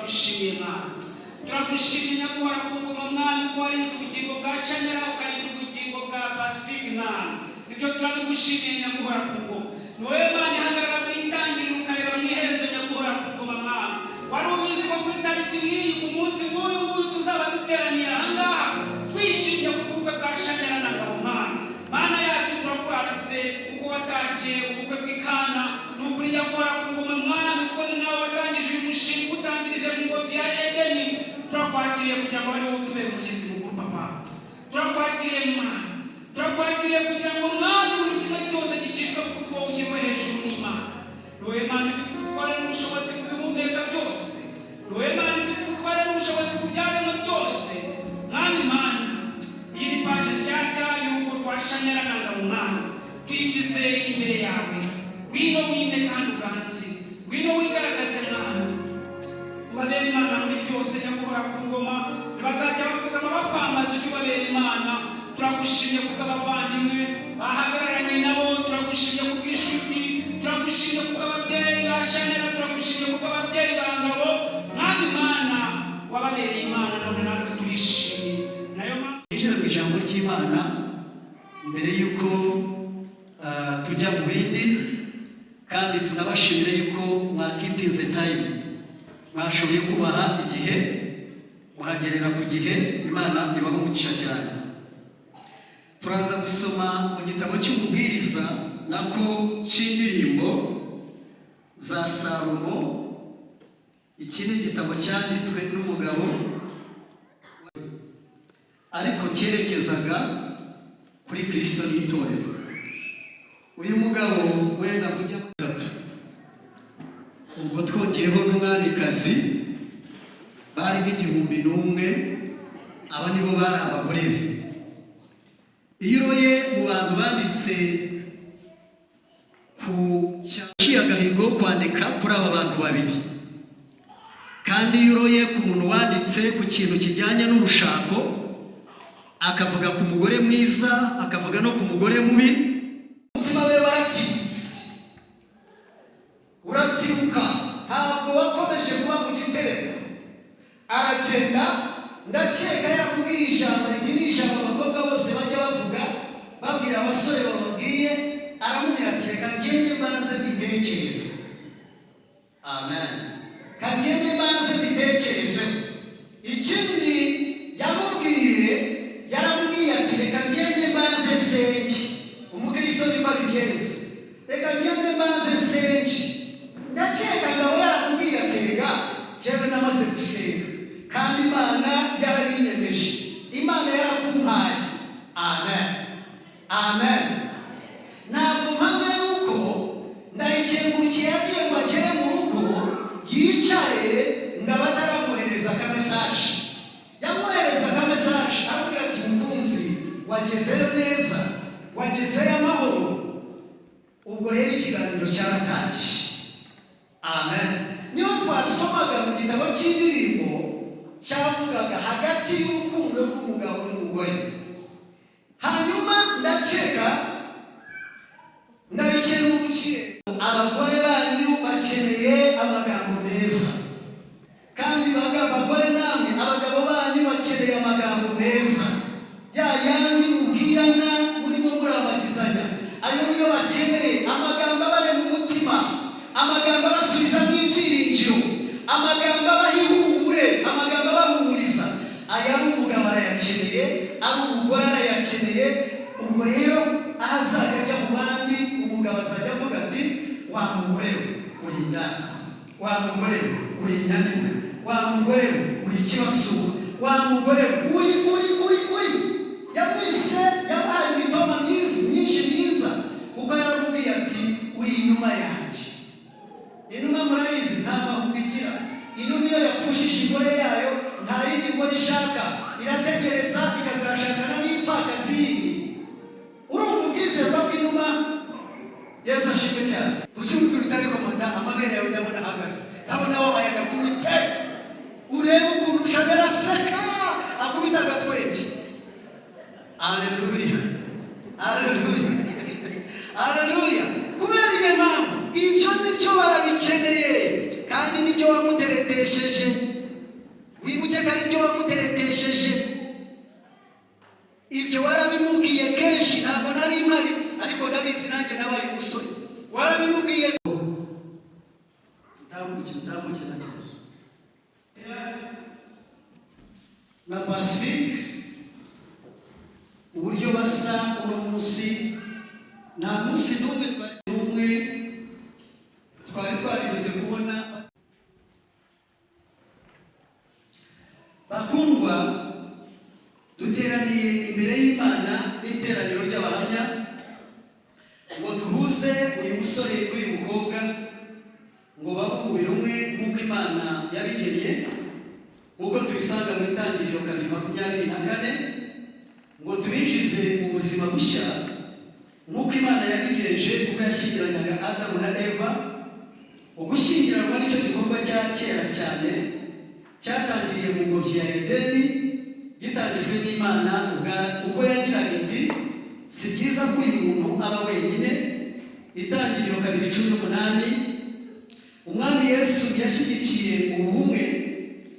turagushimiye Mana, turagushimiye nyaguhora ku ngoma Mwami ko warinze ubugingo bwa Shanera ukarinda ubugingo bwa Pacifique Mana, nibyo turabigushimiye nyaguhora ku ngoma. Ni wowe Mana ihagarara mu itangiriro ukareba mu iherezo nyaguhora ku ngoma Mana. Wari ubizi ko ku itariki nk'iyi ku munsi nk'uyu nguyu tuzaba duteraniye aha ngaha twishimye ku bukwe bwa Shanera na Ngabo Mana. Mana yacu turakuratse kuko watashye ubukwe bw'Ikana, ni ukuri nyaguhora ku ngoma Mwami kuko ni nawe watangije uyu mushinga utangirije mu ngobyi ya Edeni. Turakwakiriye kugira ngo ari wowe utubere umushyitsi mukuru Papa. Turakwakiriye Mana, turakwakiriye kugira ngo Mwami buri kimwe cyose gicishwe bugufi wowe ushyirwe hejuru n'Imana. Ni wowe Mana ifite ubutware n'ubushobozi ku bihumeka byose, ni wowe Mana ifite ubutware n'ubushobozi ku byaremwe byose. Mwami Mana, iyi ni paje nshyashya y'urugo rwa Shanera na Ngabo Mana, tuyishyize imbere yawe. Ngwino wime kandi uganze, ngwino wigaragaze Mana, ubabere Imana muri byose nyaguhora ku ngoma. Ntibazajya bapfukama bakwambaza ujye ubabera Imana. Turagushimye kubw'abavandimwe bahagararanye nabo, turagushimye kubw'inshuti, turagushimye kubw'ababyeyi ba Shanera, turagushimye kubw'ababyeyi ba Ngabo. Mwami Mana wababereye Imana, none natwe turishimye. Nayo mpamvu twinjira mu ijambo ry'Imana mbere y'uko tujya mu bindi, kandi tunabashimire yuko mwakitinze time, mwashoboye kubaha igihe, muhagerera ku gihe. Imana ibaho umugisha cyane. Turaza gusoma mu gitabo cy'umubwiriza nako cy'indirimbo za Salomo. Iki ni igitabo cyanditswe n'umugabo ariko cyerekezaga kuri Kristo n'itorero. Uyu mugabo wenda mvuge gatatu, ubwo twongeyeho n'umwamikazi, bari nk'igihumbi aba nibo bari abagore be. Iyo uroye mu bantu banditse ku cyaciye agahigo kwandika kuri aba bantu babiri, kandi iyo uroye ku muntu wanditse ku kintu kijyanye n'urushako, akavuga ku mugore mwiza, akavuga no ku mugore mubi, umutima we waratibutse, uratibuka, ntabwo wakomeje kuba mu gitereko. Aragenda, ndakeka yakubwiye ijambo, iri ni ijambo abakobwa bose bajya bavuga babwira abasore bababwiye. Aramubwira ati reka ngende mbanze mbitekereze. Amen. Kagende mbanze mbitekerezeho. Ikindi yamubwiye, yaramubwiye ati reka ngende mbanze nsenge. Umukristo niko abigenza, reka ngende mbanze nsenge. Ndakeka Ngabo yaramubwiye ati reka njyewe namaze gusenga, kandi Imana yarabinyemeje, Imana yarakumpaye. Amen. Amen. Ntabwo mpamya yuko ndayikengurukiye yagiye ngo agere mu rugo yicaye Ngabo ataramuhereza akamesaje. Yamwohereza akamesaje aramubwira ati mukunzi, wagezeyo neza, wagezeyo amahoro. Ubwo rero ikiganiro cyaratangiye. Amen. Niyo twasomaga mu gitabo cy'indirimbo cyavugaga hagati y'urukundo rw'umugabo n'umugore. Hanyuma ndaceka ndayikengurukiye, abagore banyu bakeneye amagambo meza, kandi abagore namwe abagabo banyu bakeneye amagambo meza, ya yandi mubwirana murimo murabagizanya. Ayo niyo bakeneye, amagambo abari mu mutima, amagambo abasubiza mu ibyiringiro, amagambo abahihumure, amagambo abahumuriza. Aya ari umugabo arayakeneye, ari umugore arayakeneye. Ubwo rero ahazajya ajya mu bandi, umugabo azajya avuga ati wa mugore we uri indatwa, wa mugore we uri inyamibwa, wa mugore we uri ikibasura, wa mugore we uri yamwise, yamuhaye imitoma myinshi myiza, kuko yaramubwiye ati uri inuma yanjye. Inuma murayizi nta mahumbi igira. Inuma iyo yapfushije ingore yayo nta yindi ngore ishaka, irategereza ikazashakana n'ipfakazi yindi. Urumva ubwizerwa bw'inuma? Yesu ashimwe cyane. Ucyumvira utari komanda, amabere yawe ndabona ahagaze, ndabona wabaye agakumi pe. Urebe ukuntu Shanera aseka akubita agatwenge. Haleluya, haleluya, haleluya. Kubera iyo mpamvu ibyo nibyo barabikeneye, kandi nibyo wamuteretesheje. wibuke ko ari byo wamuteretesheje. Ibyo warabimubwiye kenshi, ntabwo nari mpari ariko ndabizi nanjye nabaye umusore. Warabimubwiye utambuke na Pacifique uburyo basa uno munsi, nta munsi n'umwe twari twarigeze kubona. Bakundwa, duteraniye imbere y'Imana n'iteraniro ry'abahamya ngo duhuze uyu musore n'uyu mukobwa ngo babe umubiri umwe nk'uko Imana yabigennye, nk'uko tubisanga mu Itangiriro 2:24, ngo tubinjize mu buzima bushya nk'uko Imana yabigenje ubwo yashyingiranyaga Adamu na Eva. Ugushyingiranwa nicyo gikorwa cya kera cyane cyatangiriye mu ngobyi ya Edeni, gitangijwe n'Imana ubwo yagiraga iti si byiza ko uyu muntu aba wenyine. Itangiriro 2:18. Umwami Yesu yashyigikiye ubu bumwe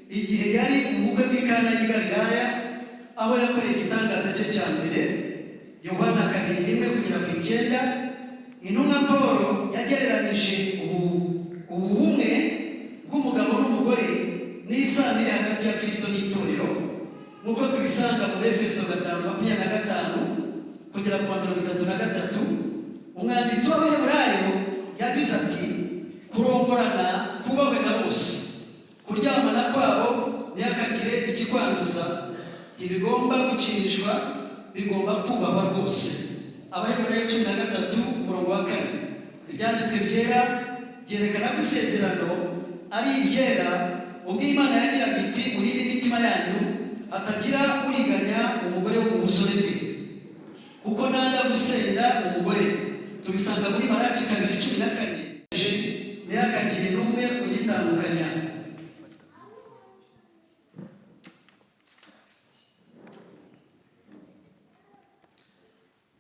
igihe yari mu bukwe bw'i Kana y'i Galilaya, aho yakoreye igitangaza cye cya mbere. Yohana 2:1-9. Intumwa Pawulo yagereranyije ubu bumwe bw'umugabo n'umugore n'isano iri hagati ya Kristo n'itorero, nk'uko tubisanga mu Efeso 5:25-33. Umwanditsi w'Abaheburayo yagize ati kurongorana kubahwe na bose, kuryamana kwabo ntihakagire ikikwanduza, ntibigomba gukinishwa, bigomba kubahwa rwose. Abaheburayo 13:4. Ibyanditswe byera byerekana ko isezerano ari iryera, ubwo Imana yagiraga iti murinde imitima yanyu hatagira uriganya umugore wo mu busore bwe, kuko nanga gusenda umugore. Tubisanga muri Malaki 2:14. Ntihakagire n'umwe ugitandukanya.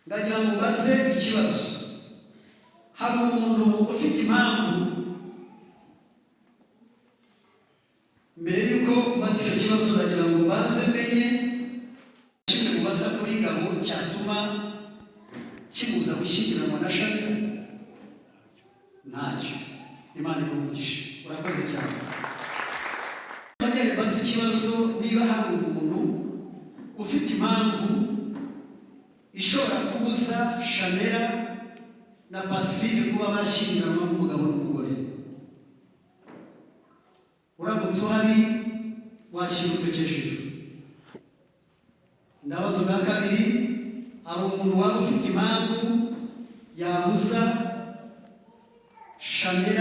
Ndagira ngo mbaze ikibazo. Hari umuntu ufite impamvu, mbere y'uko mbaze icyo kibazo ndagira ngo mbaze menye kimwe mu baza kuri Gabo cyatuma kimuza gushyingiranwa na Shanel. Ntacyo. Imana igumugisha. Urakoze cyane. Ndagira mbaze ikibazo, niba hari umuntu ufite impamvu ishobora kubuza Shanel na Pacifique kuba bashyingiranwa n'umugabo n'umugore. Uramutse uhari washyira urutoki hejuru. Ndabaza bwa kabiri, hari umuntu waba ufite impamvu yabuza Shanel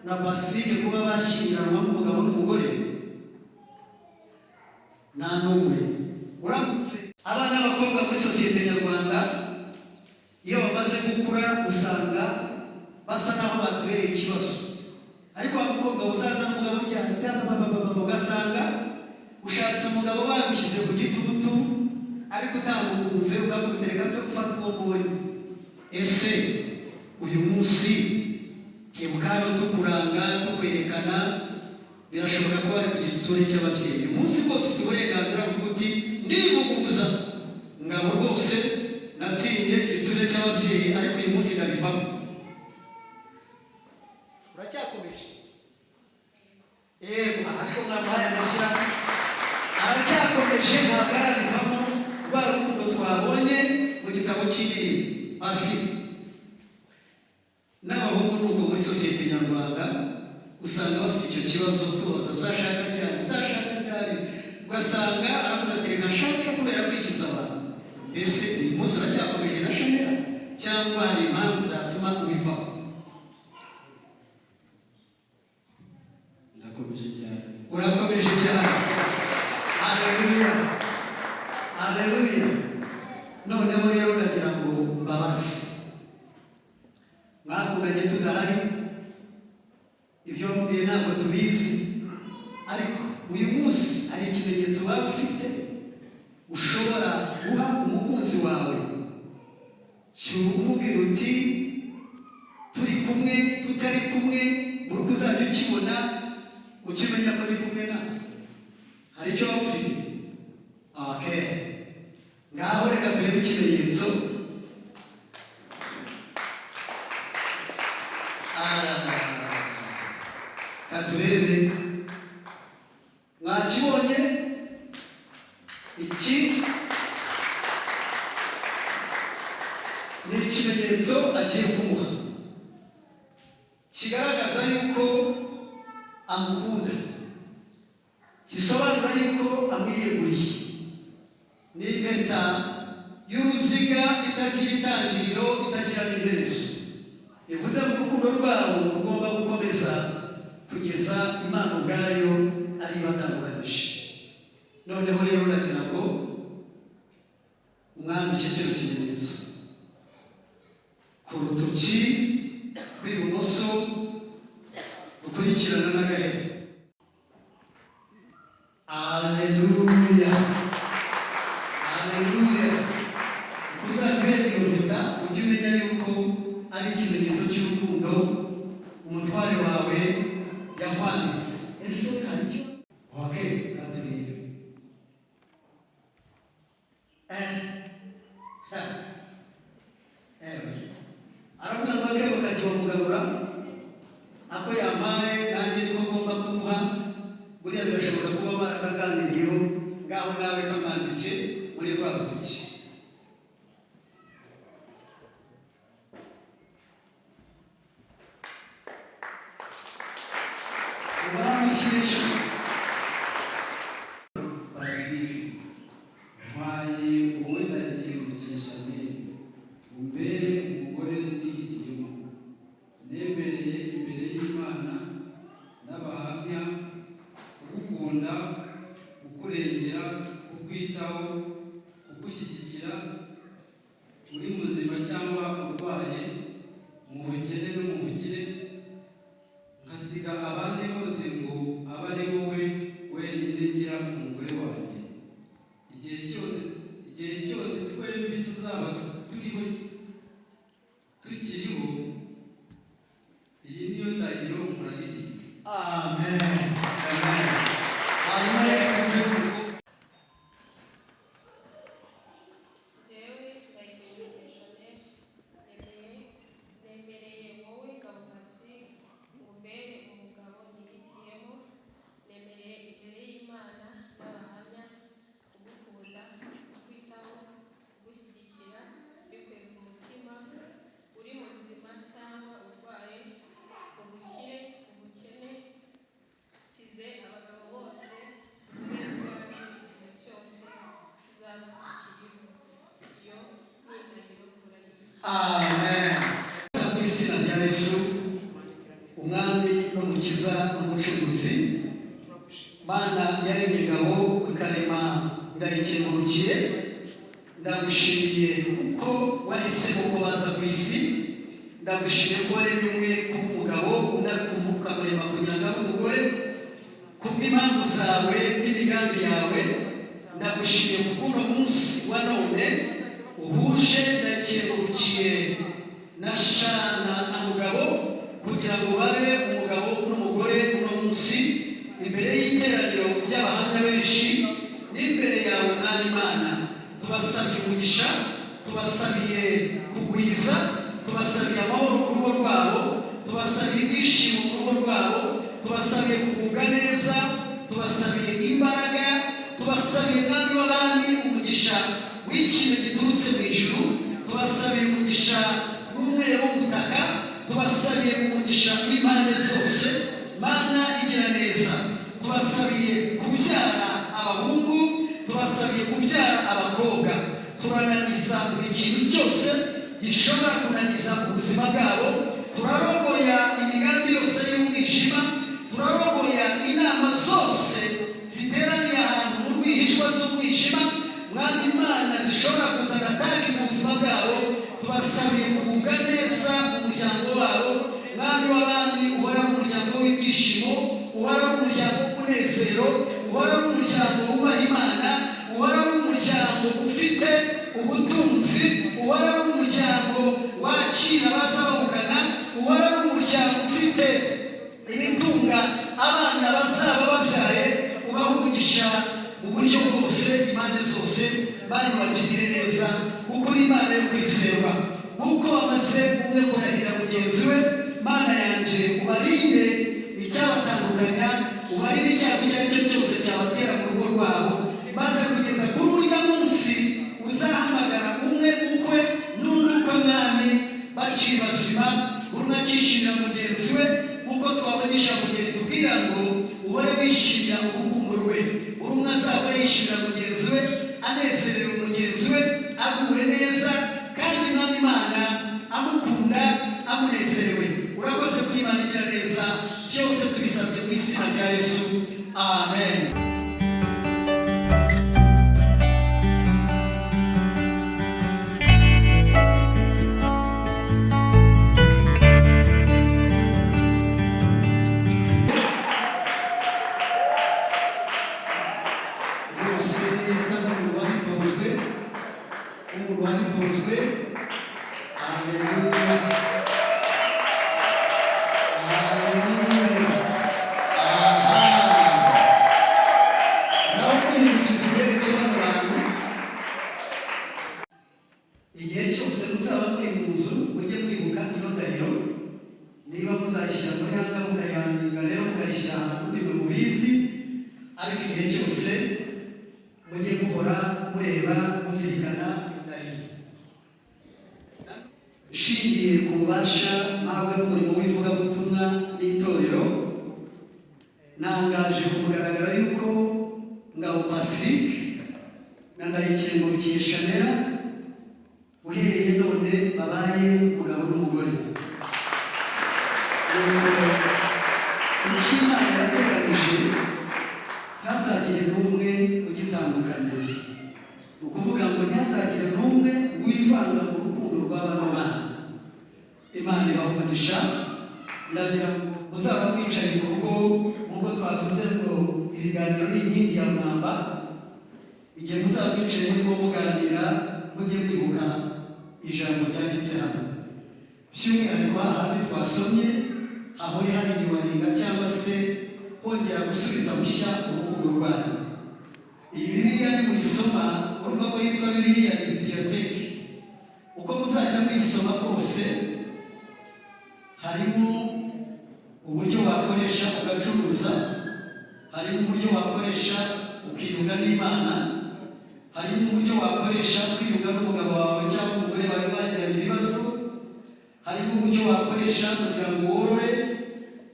na Pacifique kuba bashyingiranwa n'umugabo n'umugore? Nta n'umwe. Uramutse abana b'abakobwa muri sosiyete nyarwanda iyo bamaze gukura usanga basa naho batubereye ikibazo, ariko abakobwa uzaza n'umugabo cyane ugasanga ushatse umugabo bagushyize ku gitutu ariko utamukunze, ukavuga utereka mpfe gufata uwo mbonye. Ese uyu munsi kebukano tukuranga tukwerekana, birashoboka ko bari ku gitsure cy'ababyeyi. Uyu munsi rwose ufite uburenganzira uvuga uti ndivuguruza ngabo rwose natinye igitsure cy'ababyeyi, ariko uyu munsi ndabivamo. Uracyakomeje? Ariko mwamuhaye amashyi. Aracyakomeje, ntabwo arabivamo. Rwa rukundo twabonye mu gitabo cy'indirimbo Pacifique. N'abahungu nuko muri sosiyete nyarwanda usanga bafite icyo kibazo, tubaza uzashaka ryari, ugasanga aravuga ati reka nshake kubera kwikiza abantu. Ese uyu munsi uracyakomeje na Shanel cyangwa hari impamvu zatuma ubivaho? Ndakomeje cyane. Urakomeje cyane. Haleluya. Haleluya. Noneho rero ndagira ngo mbabaze, mwakundanye tudahari, ibyo mubwiye ntabwo tubizi, ariko uyu munsi hari ikimenyetso waba ufite ushobora guha umukunzi wawe cyumubwira uti turi kumwe tutari kumwe, buri uko uzajya ukibona ukimenya ko ari kumwe nawe. hari icyo waba ufite? Okay, ngaho reka turebe ikimenyetso. Katurebe, mwakibonye iki ni ikimenyetso agiye kumuha kigaragaza yuko amukunda, gisobanura yuko amwiyeguriye. Ni impeta y'uruziga itagira itangiriro itagira n'iherezo, bivuze mu rukundo rwabo rugomba gukomeza kugeza Imana ubwayo ari ibatandukanije. Noneho rero nagira ngo umwami kino kimenyetso ku rutoki rw'ibumoso rukurikirana n'agahera. Aleluya, aleluya. Uzabireba iyo mpeta ujye umenya yuko ari ikimenyetso cy'urukundo umutware wawe yakwanditse. Ese hari icyo? Okay, katuriye. Aravuga ngo akebo kati bamugarura ako yamaye nanjye niko ngomba kumuha. Buriya birashobora kuba barakaganiriyeho ngaho nawe kamwanditse muri rwa rutoki. Uramushyirije mpaye wowe ndagiye gukesha umbere umugore nihitiyemo, nemereye imbere y'Imana n'abahamya kugukunda, kukurengera, kukwitaho, kugushyigikira, uri muzima cyangwa urwaye, mu bukene no mu bukire, nkasiga abandi bose ngo abe ari wowe wenyine ngira umugore wanjye. Igihe cyose twembi tuzaba tukiriho, iyi niyo ndahiro murahiriye. Amen, amen. Amen. Amen. Mu izina rya Yesu, umwami n'umukiza n'umucunguzi, Mana yaremye ingabo ikarema ndayikengurukiye, ndagushimiye kuko wahisemo ko baza ku isi, ndagushimiye ko waremye umwe kuba umugabo undi ukamurema kugira ngo abe umugore, kubw'impamvu zawe n'imigambi yawe. Ndagushimiye kuko uno munsi wa none uhuje ndakengurukiye na Shana na Mugabo kugira ngo babe umugabo n'umugore uno munsi imbere y'iteraniro ry'abahamya benshi n'imbere yawe mwami Imana. Tubasabiye umugisha, tubasabiye kugwiza, tubasabiye amahoro ku rugo rwabo, tubasabiye ibyishimo ku rugo rwabo, tubasabiye kugubwa neza, tubasabiye imbaraga, tubasabiye mwami w'abandi umugisha w'ikintu giturutse mu ijuru, tubasabiye umugisha w'umweru w'ubutaka, tubasabiye umugisha w'impande zose. Mana igira neza, tubasabiye kubyara abahungu, tubasabiye kubyara abakobwa. Turananiza buri kintu cyose gishobora kunaniza ubuzima bwabo, turarogoya imigambi yose y'umwijima, turarogoya inama zose ziteraniye ahantu mu rwihishwa z'umwijima mwami Imana zishobora kuzana atari mu buzima bwabo. Tubasabiye kugubwa neza mu muryango wabo, mwami w'abandi uhora mu muryango w'ibyishimo, uhora mu muryango w'umunezero, uhora mu muryango wubaha Imana, uhora mu muryango ufite ubutunzi, uhora mu muryango wakira abazabawugana, uhora mu muryango ufite ibitunga abana bazaba babyaye. Ubaha umugisha uburyo bwose impande zose banyubakire neza kuko uri Imana yo kwizerwa kuko bamaze umwe kurahira mugenzi we Mana yanje ubarinde icyabatandukanya ubarinde icyaha icyo ari cyo cyose cyabatera mu rugo rwabo maze kugeza kuri urya munsi uzahamagara umwe ukwe n'undi ukwe mwami baciye bazima buri umwe akishimira mugenzi we kuko twabonesha mugenzi tubwira ngo uhore wishimira urukundo rwe buri umwe azaba yishimira mugenzi we anezerewe mugenzi we aguwe neza kandi mwami Imana amukunda amunezerewe urakoze kuri Imana igira neza byose tubisabye mu izina rya Yesu amen. Igihe cyose muzaba muri mu nzu mujye mwibuka ino ndahiro niba muzayishyira muri hanga mukayandinga rero mukayishyira ahantu muri buri mubizi ariko igihe cyose mujye muhora mureba muzirikana indahiro ushingiye ku bubasha mpabwa n'umurimo w'ivugabutumwa n'itorero nangaje ku mugaragaro yuko Ngabo Pacifique na Ndayikengurukiye Chanera uhereye none babaye umugabo n'umugore icyo Imana yateganije ntazagire n'umwe ugitandukanye ni ukuvuga ngo ntihazagire n'umwe wivanga mu rukundo rwa bano bana Imana ibaha umugisha ndagira ngo muzaba mwicaye mu rugo nk'uko twavuze ngo ibiganiro ni inkingi ya mwamba igihe muzaba mwicaye murimo muganira mujye mwibuka ijambo ryanditse hano by'umwihariko ahandi twasomye hahore hari niwaringa cyangwa se hongera gusubiza bushya urukundo rwanyu. Iyi Bibiliya ni muyisoma urumva ko yitwa Bibiliya ni biblioteke uko muzajya muyisoma kose harimo uburyo wakoresha ugacuruza harimo uburyo wakoresha ukiyunga n'Imana harimo uburyo wakoresha kwiyunga n'umugabo wawe cyangwa umugore wawe bagiranye ibibazo harimo uburyo wakoresha kugira ngo worore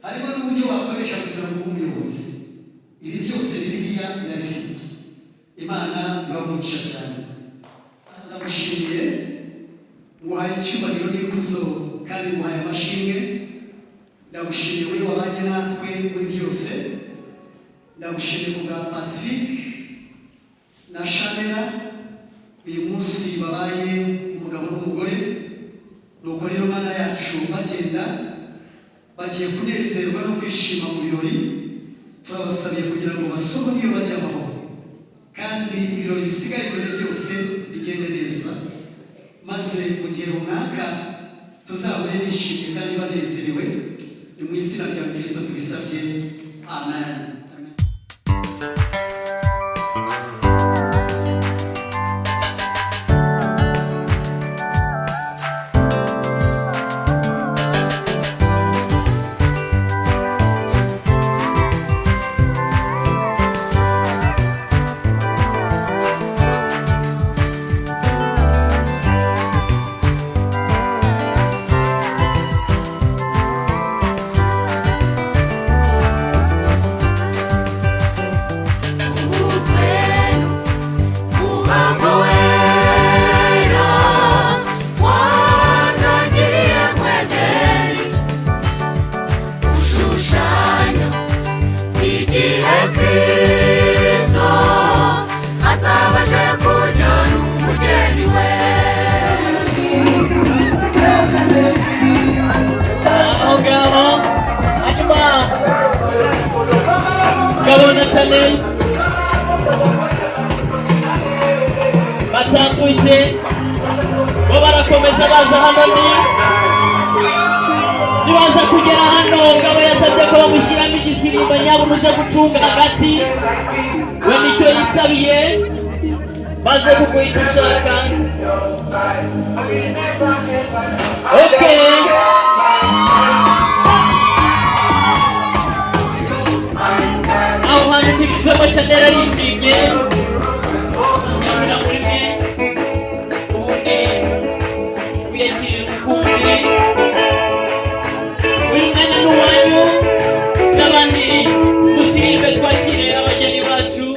harimo n'uburyo wakoresha kugira ngo ube umuyobozi. Ibi byose Bibiliya irabifite. Imana ibamugisha cyane. Ndamushimiye nguhaye icyubahiro n'ikuzo kandi nguhaye amashimwe. Ndagushimiye wowe wabanye natwe muri byose. Ndagushimiye ku bwa Pacifique na Chanera uyu munsi babaye umugabo n'umugore nuko rero Mana yacu bagenda bagiye kunezerwa no kwishima mu birori turabasabiye kugira ngo basohore iyo bajya amahoro kandi ibirori bisigaye ibintu byose bigende neza maze mu gihe runaka tuzabone bishimye kandi banezerewe ni mu izina rya Kristo tubisabye amen. batambuje bo barakomeza baza hano nibaza kugera hano ngabo yasabye ko bamushyiramo igisirimba nyabunuje gucunga hagati we nicyo yisabiye maze kuguhita ushaka. Okay, aho hantu ntibivemo Chanel arishimye nyamira muri mwe ubundi wiyakirira umukunzi. Uyu mwanya ni uwanyu n'abandi musirimbe twakire abageni bacu.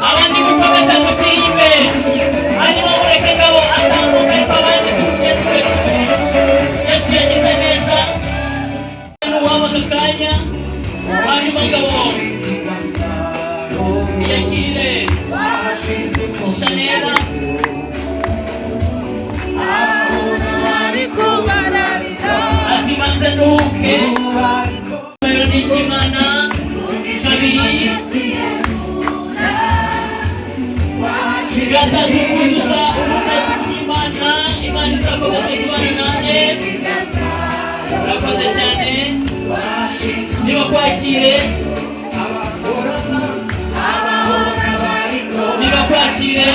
Abandi mukomeza musirimbe hanyuma mureke ngabo atambuka ariko abandi tuvuge tugacure. Yesu yagize neza n'uwaba aka kanya hanyuma ngabo iyakire Chanel ati banze nduhuke rero ni Imana kabiri gatatu kuzuza Imana. Imana izakomeza kubana namwe. Urakoze cyane niba kwakire niba kwakire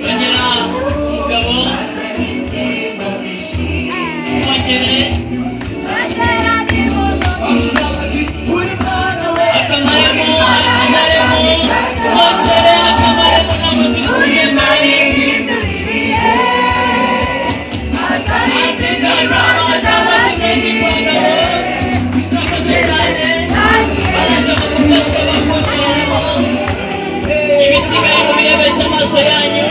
ongera umugabo mwongere akamaremo ongere akamaremo ntabwo turi kuyemere ibisigaye mubirebesha amaso yanyu.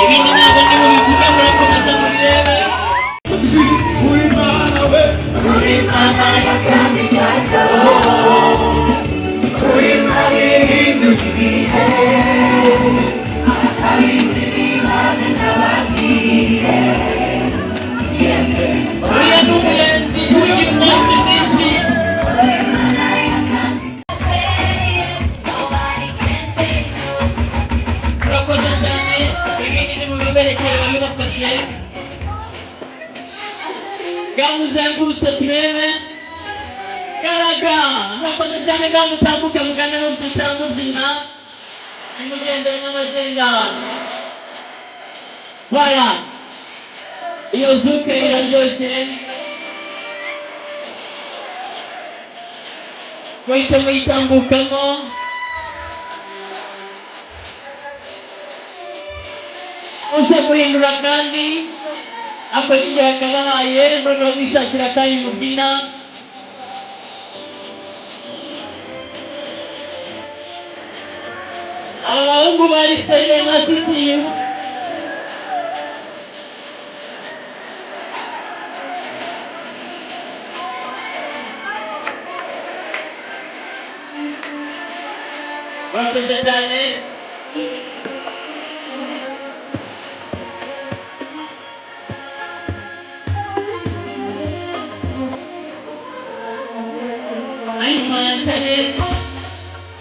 Ibindi ntabwo ndi bubivuge, murakomeza mubirebe. Uriya ni umuyenzi ugira umwanzi mwinshi. Urakoze cyane, ibindi ni mubiberekere babibafashe. Gamuzengurutse turebe garaga. Urakoze cyane, gamutambuke mugane no kwicara mubyina nimugendere n'amazina. Voilà, iyo zuke iraryoshye. Muhite muyitambukamo. Uze guhindura kandi ako n'igihe akabahaye noneho mwishakira kandi mubyina. Aba bahungu bari seriye masitiyu. Murakoze cyane. Hanyuma Chanel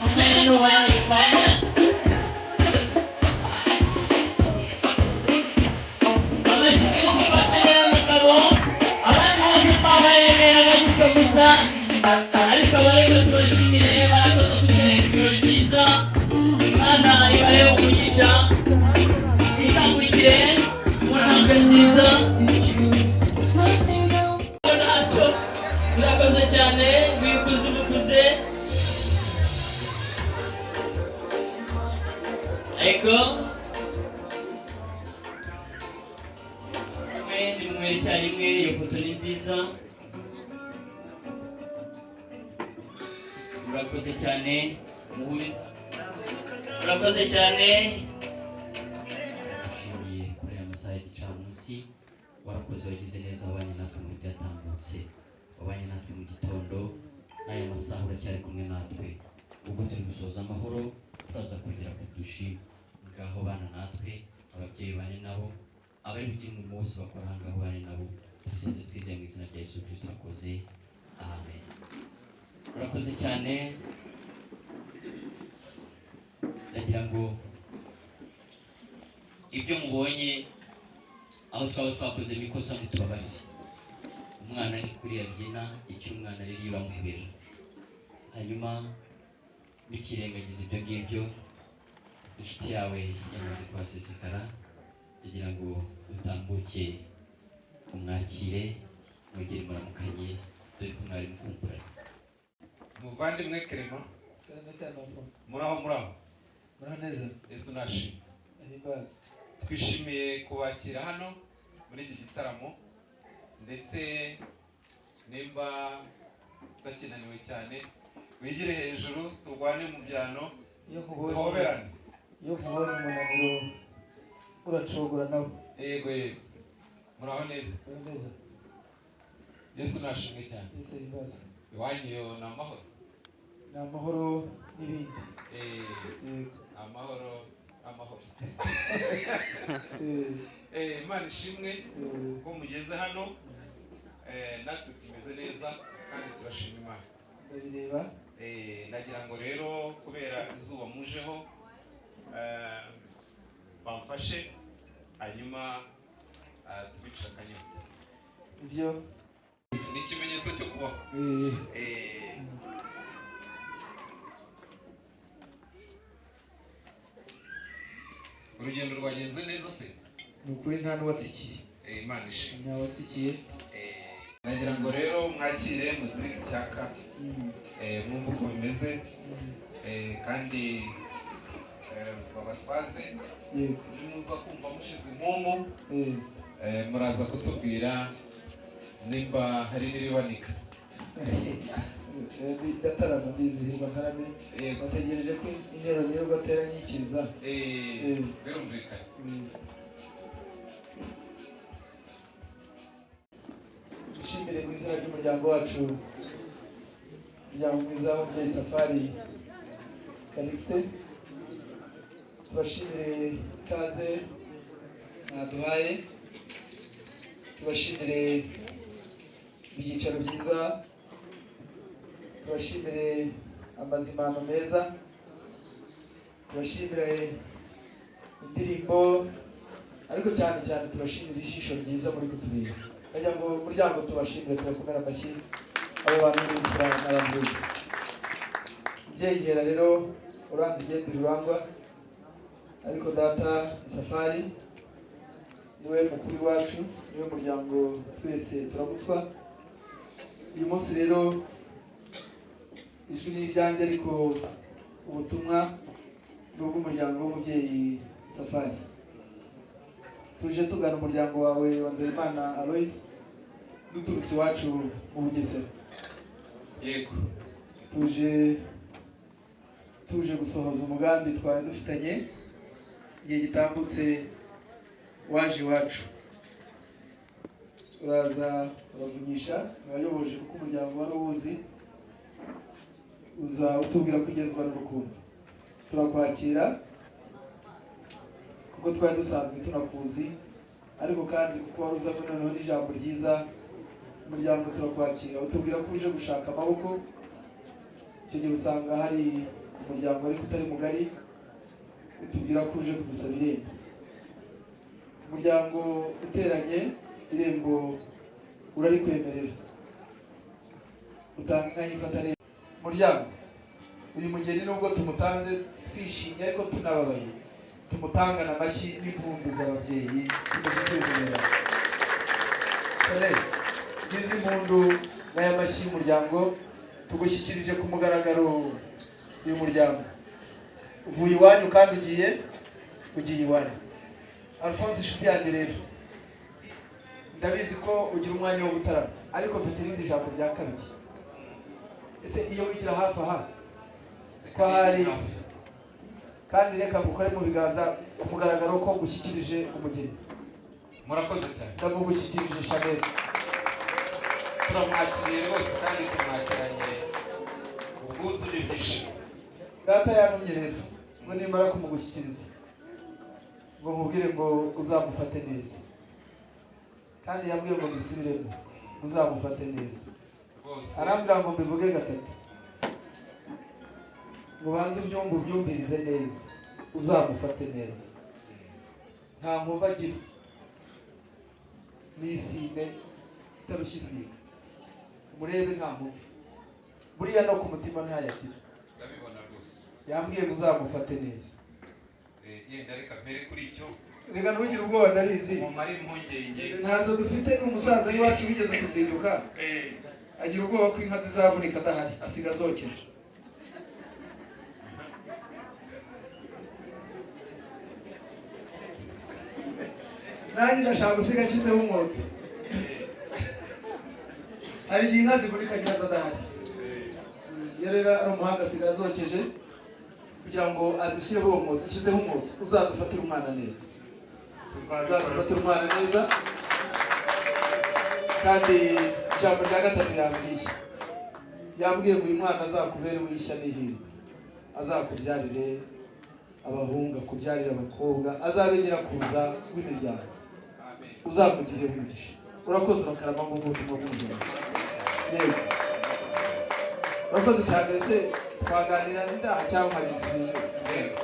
umenya n'uwayifanya abashyikirizwa bakenera umugabo abandi bose babayemera gutyo gusa ariko abareka tubashimire barakoze kugereka ibirori byiza. Imana ibahe umugisha itangukire mu ntambwe nziza. Ntacyo murakoze cyane, mwikuze umukuze. Eko mwende mwerekanye rimwe, iyo foto ni nziza. Murakoze cyane, muhuriza. Murakoze cyane. Ushimiye kuri aya masaha y'igicamunsi, warakoze wagize neza, wabanye natwe mu byatambutse, wabanye natwe mu gitondo, n'aya masaha uracyari kumwe natwe. Ubwo turi gusoza amahoro, turaza kongera kudushima. Ngaho bana natwe, ababyeyi bane nabo, abari bugire umurimo wose bakora aha ngaho bane nabo, dusenze twizeye mu izina rya Yesu Kristo akoze. Amen. Murakoze cyane. Ndagira ngo ibyo mubonye aho twaba twakoze ikosa ntitubabarire. Umwana ni kuri yabyina, icyo umwana rero uramuhebera. Hanyuma bikirengagiza ibyo ngibyo, inshuti yawe yamaze kuhasesekara, kugira ngo utambuke umwakire, mwegere muramukanye, dore ko mwari mukumburanye. Muvandimwe Clement, muraho neza. Yesu nashimye. Twishimiye kubakira hano muri iki gitaramo, ndetse nimba utakinaniwe cyane wigire hejuru turwane mu byano duhoberane. Iyo nkubonye umunaniro uracogora nawe. Yego muraho neza. Yesu nashimwe cyane. Iwanyu ni amahoro? Ni amahoro n'ibindi. Amahoro. Imana ishimwe ko mugeze hano, natwe tumeze neza kandi turashima Imana. Ndabireba. Nagira ngo rero kubera izuba mujeho bamfashe, hanyuma tubicisha akanyota. Ibyo ni ikimenyetso cyo kubaho. Urugendo rwagenze neza se? Ni ukuri nta n'uwatsikiye. Imana ishimwe. Nta watsikiye. Nagira ngo rero mwakire muziki cyaka, mwumve uko bimeze, kandi babatwaze. Nimuza kumva mushize impumu, muraza kutubwira nimba hari n'iribanika. Ndatarama ndizihirwa ntarame, bategereje ko intero nyiri ugatera nyikiriza. Birumvikana. Dushimire mu izina ry'umuryango wacu, umuryango mwiza w'umubyeyi Safari Kalixte. Tubashimire ikaze mwaduhaye, tubashimire ibyicaro byiza, tubashimire amazimano meza, tubashimire indirimbo, ariko cyane cyane tubashimire ijisho ryiza muri kutubira. Kugira ngo umuryango tubashimire, tubakomere amashyi abo bantu b'imfura n'abantu bose. Byegera rero uranze igenda rurangwa, ariko data Safari niwe mukuru wacu, niwe muryango twese turagutswa. Uyu munsi rero ijwi ni iryanjye, ariko ubutumwa ni ubw'umuryango w'umubyeyi Safari. Tuje tugana umuryango wawe wa Nzeyimana Aloys, duturutse iwacu mu Bugesera. Yego. Tuje gusohoza umugambi twari dufitanye igihe gitambutse. Waje iwacu uraza uravunyisha, urayoboje kuko umuryango wari uwuzi, uza utubwira ko ugenzwa n'urukundo. Turakwakira kuko twari dusanzwe tunakuzi, ariko kandi kuko wari uza ko noneho n'ijambo ryiza, umuryango turakwakira. Utubwira ko uje gushaka amaboko, icyo gihe usanga hari umuryango ariko utari mugari, utubwira ko uje kudusaba irembo. Umuryango uteranye, irembo urarikwemerera, utanga inka y'imfatare. Muryango, uyu mugeni nubwo tumutanze twishimye ariko tunababaye, tumutangana amashyi n'impundu z'ababyeyi, tumushyikiriza. Ngize impundu n'aya mashyi y'umuryango tugushyikirije ku mugaragaro uyu muryango. Uvuye iwanyu kandi ugiye iwanyu. Alphonse inshuti yanjye rero, ndabizi ko ugira umwanya wo gutarama ariko mfite irindi jambo rya kabiri. Ese iyo wigira hafi aha ko hari kandi reka mukore mu biganza ku mugaragaro ko gushyikirije umugeni. Murakoze cyane. Ndamugushyikirije Chanel. Turamwakiriye rwose kandi tumwakiranye ubwuzu n'ibyishimo. Data yantumye rero ngo nimara kumugushyikiriza ngo mubwire ngo uzamufate neza, kandi yambwiye ngo gisubiremo uzamufate neza. Arambwira ngo mbivuge gatatu ngo banze ibyumba ubyumvirize neza, uzamufate neza. Nta nkuba agira n'isine itarushya isiga, murebe nta nkuba, buriya no ku mutima ntayagira. Ndabibona rwose. Yambwiye ngo uzamufate neza. Yenda reka mpere kuri icyo. Reka ntugire ubwoba ndabizi. Mumare impungenge. Ntazo dufite n'umusaza w'iwacu wigeze kuzinduka. Agira ubwoba ko inka zizavunika adahari, asiga zokeje. Nanjye ndashaka gusiga ashyizeho umwotsi. Hari igihe inka zivunika nyazo adahari. Iyo rero ari umuhanga asiga zokeje kugira ngo azishyireho uwo mwotsi, ashyizeho umwotsi, uzadufatira umwana neza. Uzadufatira umwana neza. Kandi ijambo rya gatatu yambwiye ngo uyu mwana azakubere w'ishya n'ihirwe, azakubyarire abahungu, akubyarire abakobwa, azabe nyirakuruza w'imiryango, uzamugirire umugisha. Urakoze bakarama mu butumwa bw'umuryango. Yego, urakoze cyane. Se twaganira n'indaha cyangwa nkagisubiye?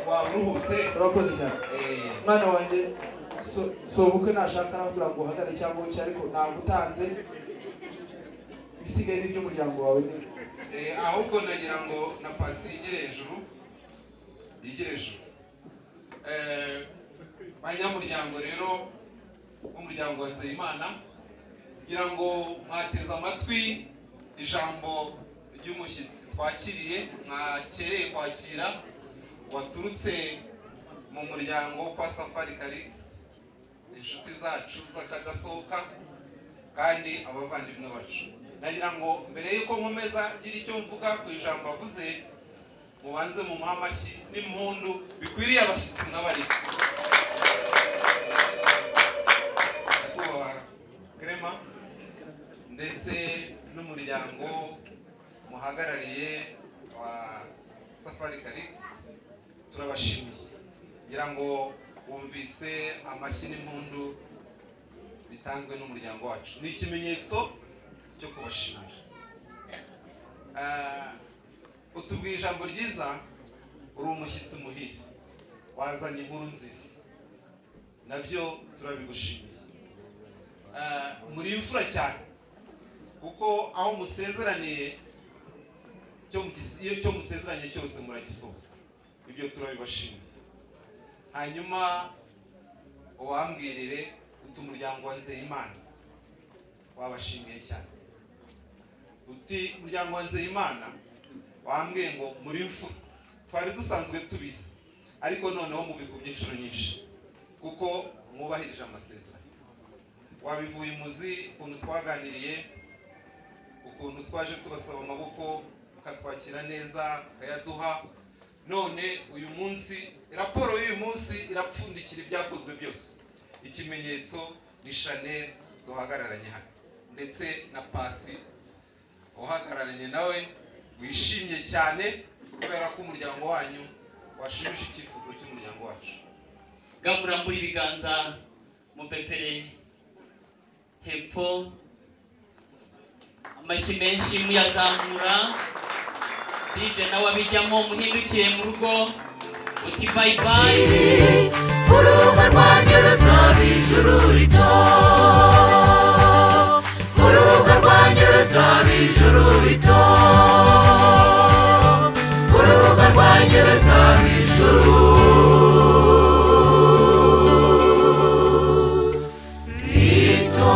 Waruhutse. Urakoze cyane. Mwana wanjye so bukwe nashaka arambwira ngo uhagarare cyangwa wicaye, ariko nagutanze ibisigaye n'iby'umuryango wawe. Ahubwo nagira ngo na pasi yigire hejuru. Banyamuryango rero b'umuryango wa Nzeyimana, kugira ngo mwateze amatwi ijambo ry'umushyitsi twakiriye, mwakereye kwakira, waturutse mu muryango kwa Safari Calixte, inshuti zacu z'akadasohoka kandi abavandimwe bacu. Nagira ngo mbere yuko nkomeza gira icyo mvuga ku ijambo avuze, mubanze mu amashyi n'impundu bikwiriye abashyitsi n'abari. Krema ndetse n'umuryango muhagarariye wa Safari Calixte, turabashimiye. Ngira ngo wumvise amashyi n'impundu bitanzwe n'umuryango wacu, ni ikimenyetso cyo kubashimira. Utubwiye ijambo ryiza, uri umushyitsi muhire, wazanye inkuru nziza, nabyo turabigushimiye. Muri imfura cyane, kuko aho musezeraniye iyo cyo musezeranye cyose muragisoza, ibyo turabibashimiye. Hanyuma uwambwirire uti umuryango wa Nzeyimana wabashimiye cyane. Uti umuryango wa Nzeyimana wambwiye ngo muri imfura twari dusanzwe tubizi, ariko noneho mubikubye inshuro nyinshi kuko mwubahirije amasezerano. Wabivuye umuzi ukuntu twaganiriye, ukuntu twaje tubasaba amaboko ukatwakira neza ukayaduha. None uyu munsi, raporo y'uyu munsi irapfundikira ibyakozwe byose. Ikimenyetso ni Chanel duhagararanye hano, ndetse na Pasi uhagararanye nawe wishimye cyane kubera ko umuryango wanyu washimije icyifuzo cy'umuryango wacu. Gamurambura ibiganza mupepere hepfo, amashyi menshi muyazamura. DJ nawe abijyamo, muhindukire mu rugo uti bye bye. Urugo rwanjye ruzaba ijuru rito, urugo rwanjye ruzaba ijuru rito, urugo rwanjye ruzaba ijuru rito.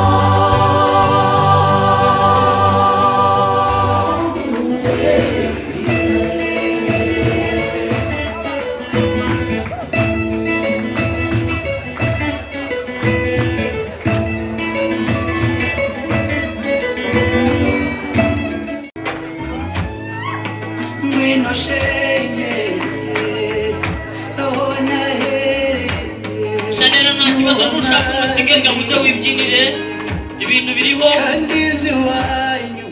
sigenda muze wibyinire ibintu biriho kandizi wanyu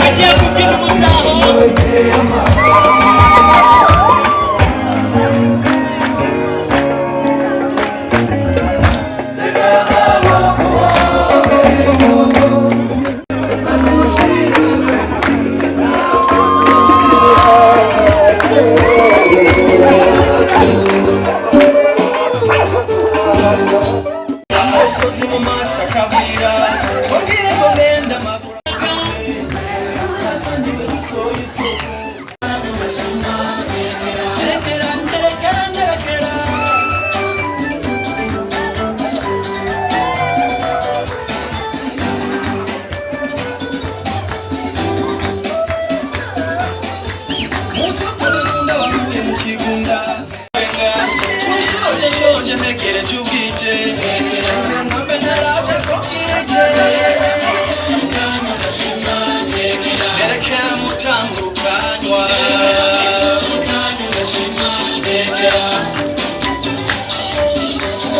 agiye kubyina umutaho amosozi mu maso akabwira wabwire ngo ngenda amaguru asaniwe dusoye isuku amashima nerekera nerekera nerekera musokoze nkunda wavuye mu kigunda ushonje shonje ntegereje ubwije ntabwo ntarabye ko bwije nerekera mutangukanywa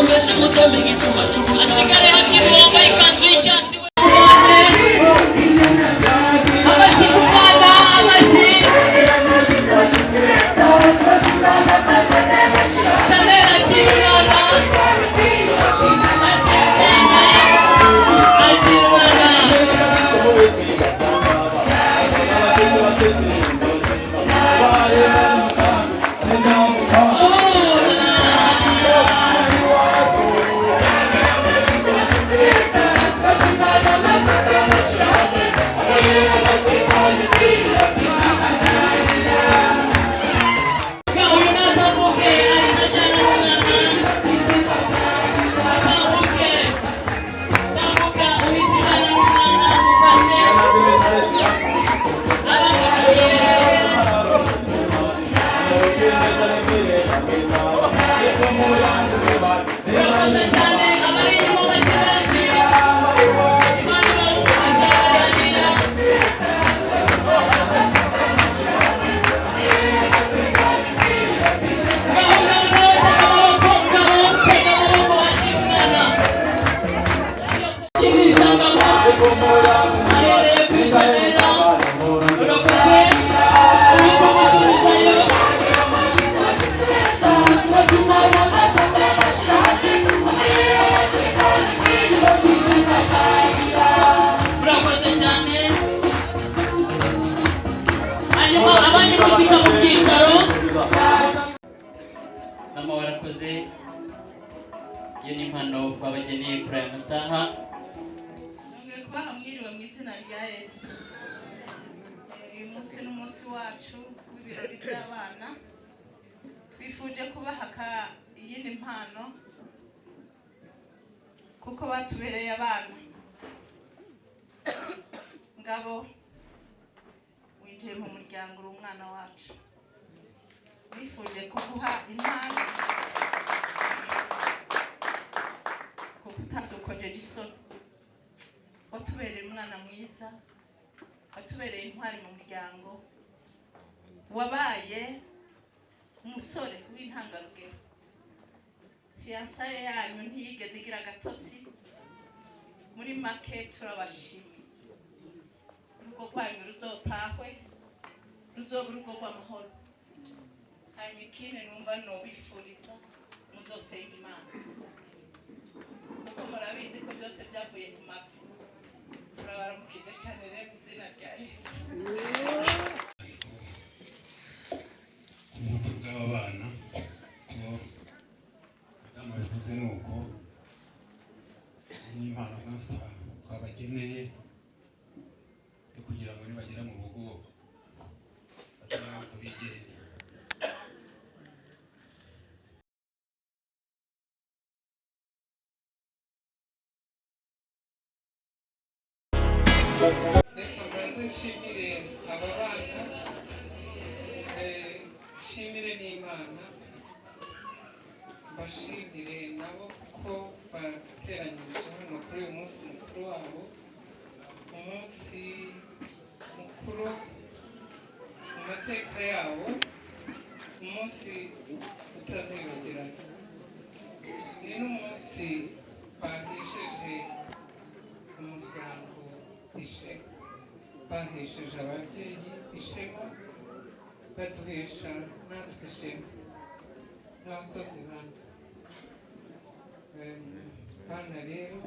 mbese mutamenya ituma tuguta asigare hafi wambaye ikanzu y'icyatsi amashyi ku mwana amashyi Chanel akiri umwana mama warakoze iyo ni impano babageneye kuri aya masaha nongeye kubaha mwiriwe mu izina rya Yesu. Uyu munsi ni umunsi wacu w'ibirori by'abana, twifuje kubaha iyindi mpano kuko batubereye abana. Ngabo winjiye mu muryango uri umwana wacu, twifuje kuguha impano kuko utadukojeje isoni. Watubereye umwana mwiza, watubereye intwari mu muryango, wabaye umusore w'intangarugero. Fiansaye yanyu ntiyigeze igira agatosi. Muri make turabashimye. Urugo rwanyu ruzotahwe, ruzoba urugo rw'amahoro. Hanyuma ikindi numva nobifuriza muzosenga Imana, kuko murabizi ko byose byavuye ku mavi. Turabaramukije cyane rero mu izina rya Yesu. Ubukwe bw'abana ko inama bivuze ni uko n'impano twabageneye yo kugira ngo nibagera mu rugo bazabone uko bigenza. Reka mbanze nshimire aba bana, nshimire n'Imana, mbashimire nabo kuko bateranyirije hano kuri uyu munsi mukuru wabo. umunsi mukuru mu mateka yawo, umunsi utazibagirana. Ni n'umunsi bahesheje umuryango ishema, bahesheje ababyeyi ishema, baduhesha natwe ishema. Mwakoze bana. Bana rero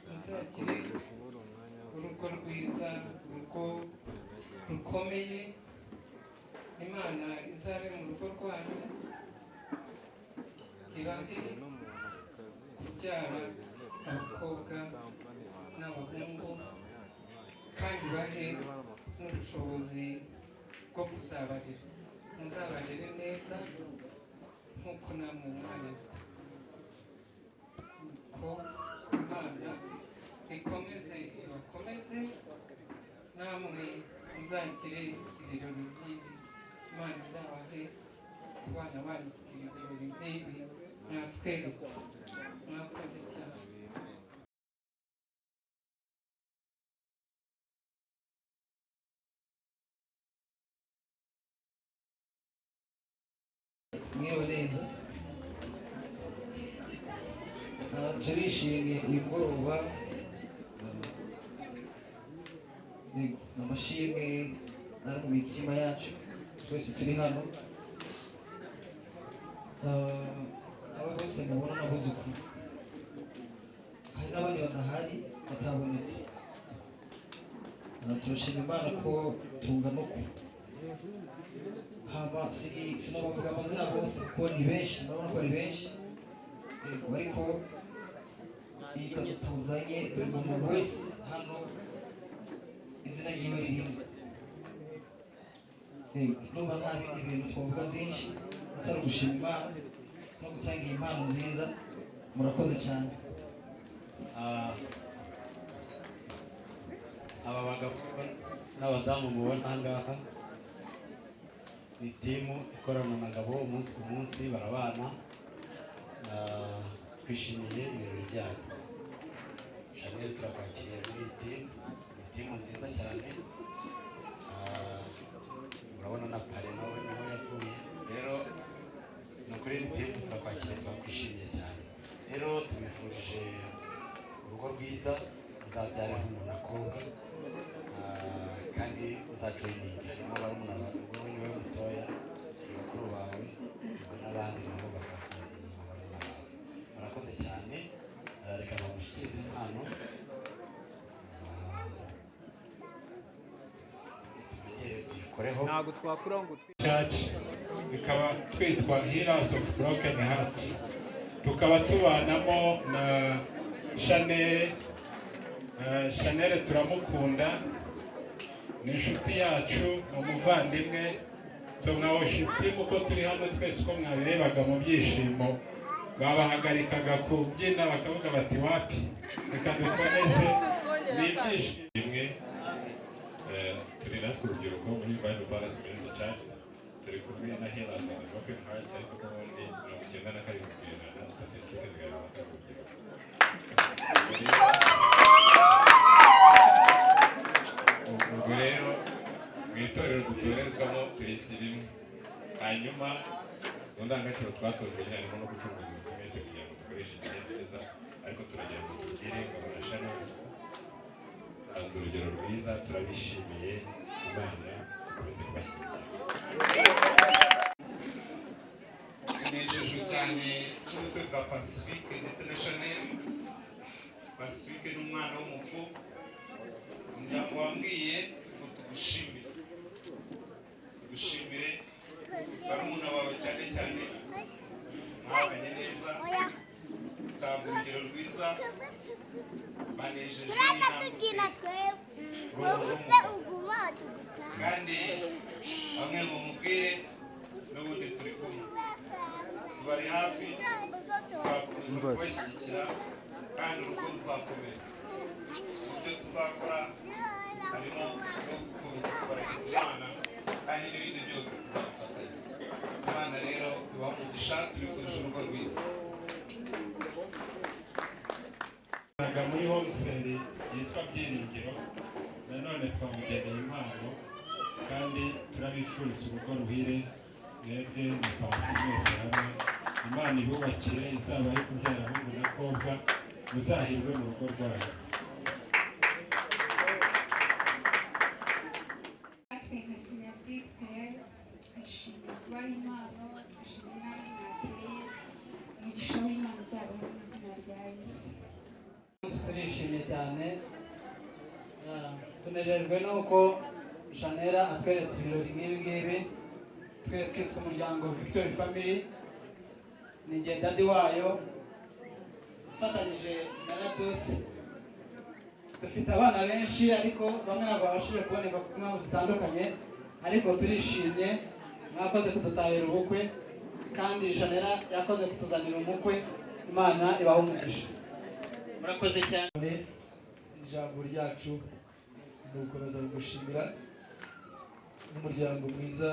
muzagire urugo rwiza, urugo rukomeye. Imana izabe mu rugo rwanyu, ibahe kubyara abakobwa n'abahungu, kandi ibahe n'ubushobozi bwo kuzabarera. Muzabarere neza nk'uko namwe mwarezwe. Ko Imana ikomeze ibakomeze, namwe muzagire ibirori by'ibi. Imana izabahe abana banyu kugira ibirori nk'ibi mwatweretse. Mwakoze cyane. Mwiriwe neza. Turishimye uyu mugoroba. Amashimwe ari mu mitima yacu twese turi hano. Aba bose mubona n'abuzukuru, hari n'abandi badahari batabonetse. Turashima Imana ko tungana uko. Haba sinabavuga amazina bose kuko ni benshi, murabona ko ari benshi. Ariko iyi kamyo tuzanye buri muntu wese hano izina ryiwe ririmo. Numva nta bindi bintu twavuga byinshi atari ugushima Imana no gutanga impano nziza. Murakoze cyane. Aba bagabo n'abadamu mubona aha ngaha ni timu ikorana na Ngabo umunsi ku munsi, barabana. Twishimiye ibirori byacu. Chanel turakwakiriye muri iyi timu, ni timu nziza cyane. Urabona na pare nawe niho yavuye. Rero ni ukuri ni timu turakwakiriye, twakwishimiye cyane. Rero tubifurije urugo rwiza, uzabyare nk'umunakobwa kandi uzajoyininga. Harimo barumuna bawe, wowe niwe mutoya, bakuru bawe n'abandi nabo bafasa inyuma barumuna bawe. Murakoze cyane. Reka bamushyikirize impano. Ntabwo twakura ngo Church bikaba twitwa Healers of Broken Hearts, tukaba tubanamo na Chanel. Chanel turamukunda, ni inshuti yacu, umuvandimwe. So nka worship team uko turi hano twese uko mwabirebaga mu byishimo, babahagarikaga kubyina bakavuga bati wapi, reka dukomeze. Ni ibyishimo bimwe. Turi natwe urubyiruko muri Bible Palace Community Church, turi kumwe na Healers of Broken Hearts, ariko ubundi 97% statistique zigaragaza ko urubyiruko. Ubwo rero mu itorero dutorezwamo turisi rimwe. Hanyuma mu ndangagaciro twatojwe harimo no gucuruza ibikomeye kugira ngo dukoreshe igihe neza, ariko turagira ngo tugire Ngabo na Chanel tanze urugero rwiza. Turabishimiye, Imana ikomeze kubashyigikira. Nejejwe cyane n'ubukwe bwa Pacifique ndetse na Chanel. Pacifique ni umwana w'umukobwa. Umuryango wambwiye ngo tugushimire, tugushimire barumuna bawe cyane cyane, mwabanye neza, utanga urugero rwiza, banejeje n'intambwe kandi bamwe ngo mubwire n'ubundi turi kumwe, tubari hafi, tuzakomeza kubashyigikira kandi urugo ruzakomera. Ibyo tuzakora harimo no gukomeza kubaririza Imana kandi n'ibindi byose tuzabifatanya. Imana rero ibaha umugisha, tubifurije urugo rwiza. yiga muri homeseri yitwa Byiringiro, nanone twamugeneye impano kandi turabifuriza urugo ruhire, mwebwe na Pasi mwese hamwe, Imana ibubakire, izaba ari kubyara abahungu n'abakobwa, muzahirwe mu rugo rwayo. twishimiye kuba ari impano, twishimiye n'aho mwateye, umugisha w'Imana uzabaho mu izina rya Yesu. Turishimye cyane, tunejejwe n'uko Shanera atweretse ibirori nk'ibi ngibi, twe twitwa umuryango Victory Family, ni jye dadi wayo ufatanyije na Radusi. Dufite abana benshi ariko bamwe ntabwo babashije kuboneka ku mpamvu zitandukanye, ariko turishimye, mwakoze kudutahira ubukwe kandi Shanera yakoze kutuzanira umukwe. Imana ibahe umugisha. Murakoze cyane. Ijambo ryacu ni ugukomeza gushimira n'umuryango mwiza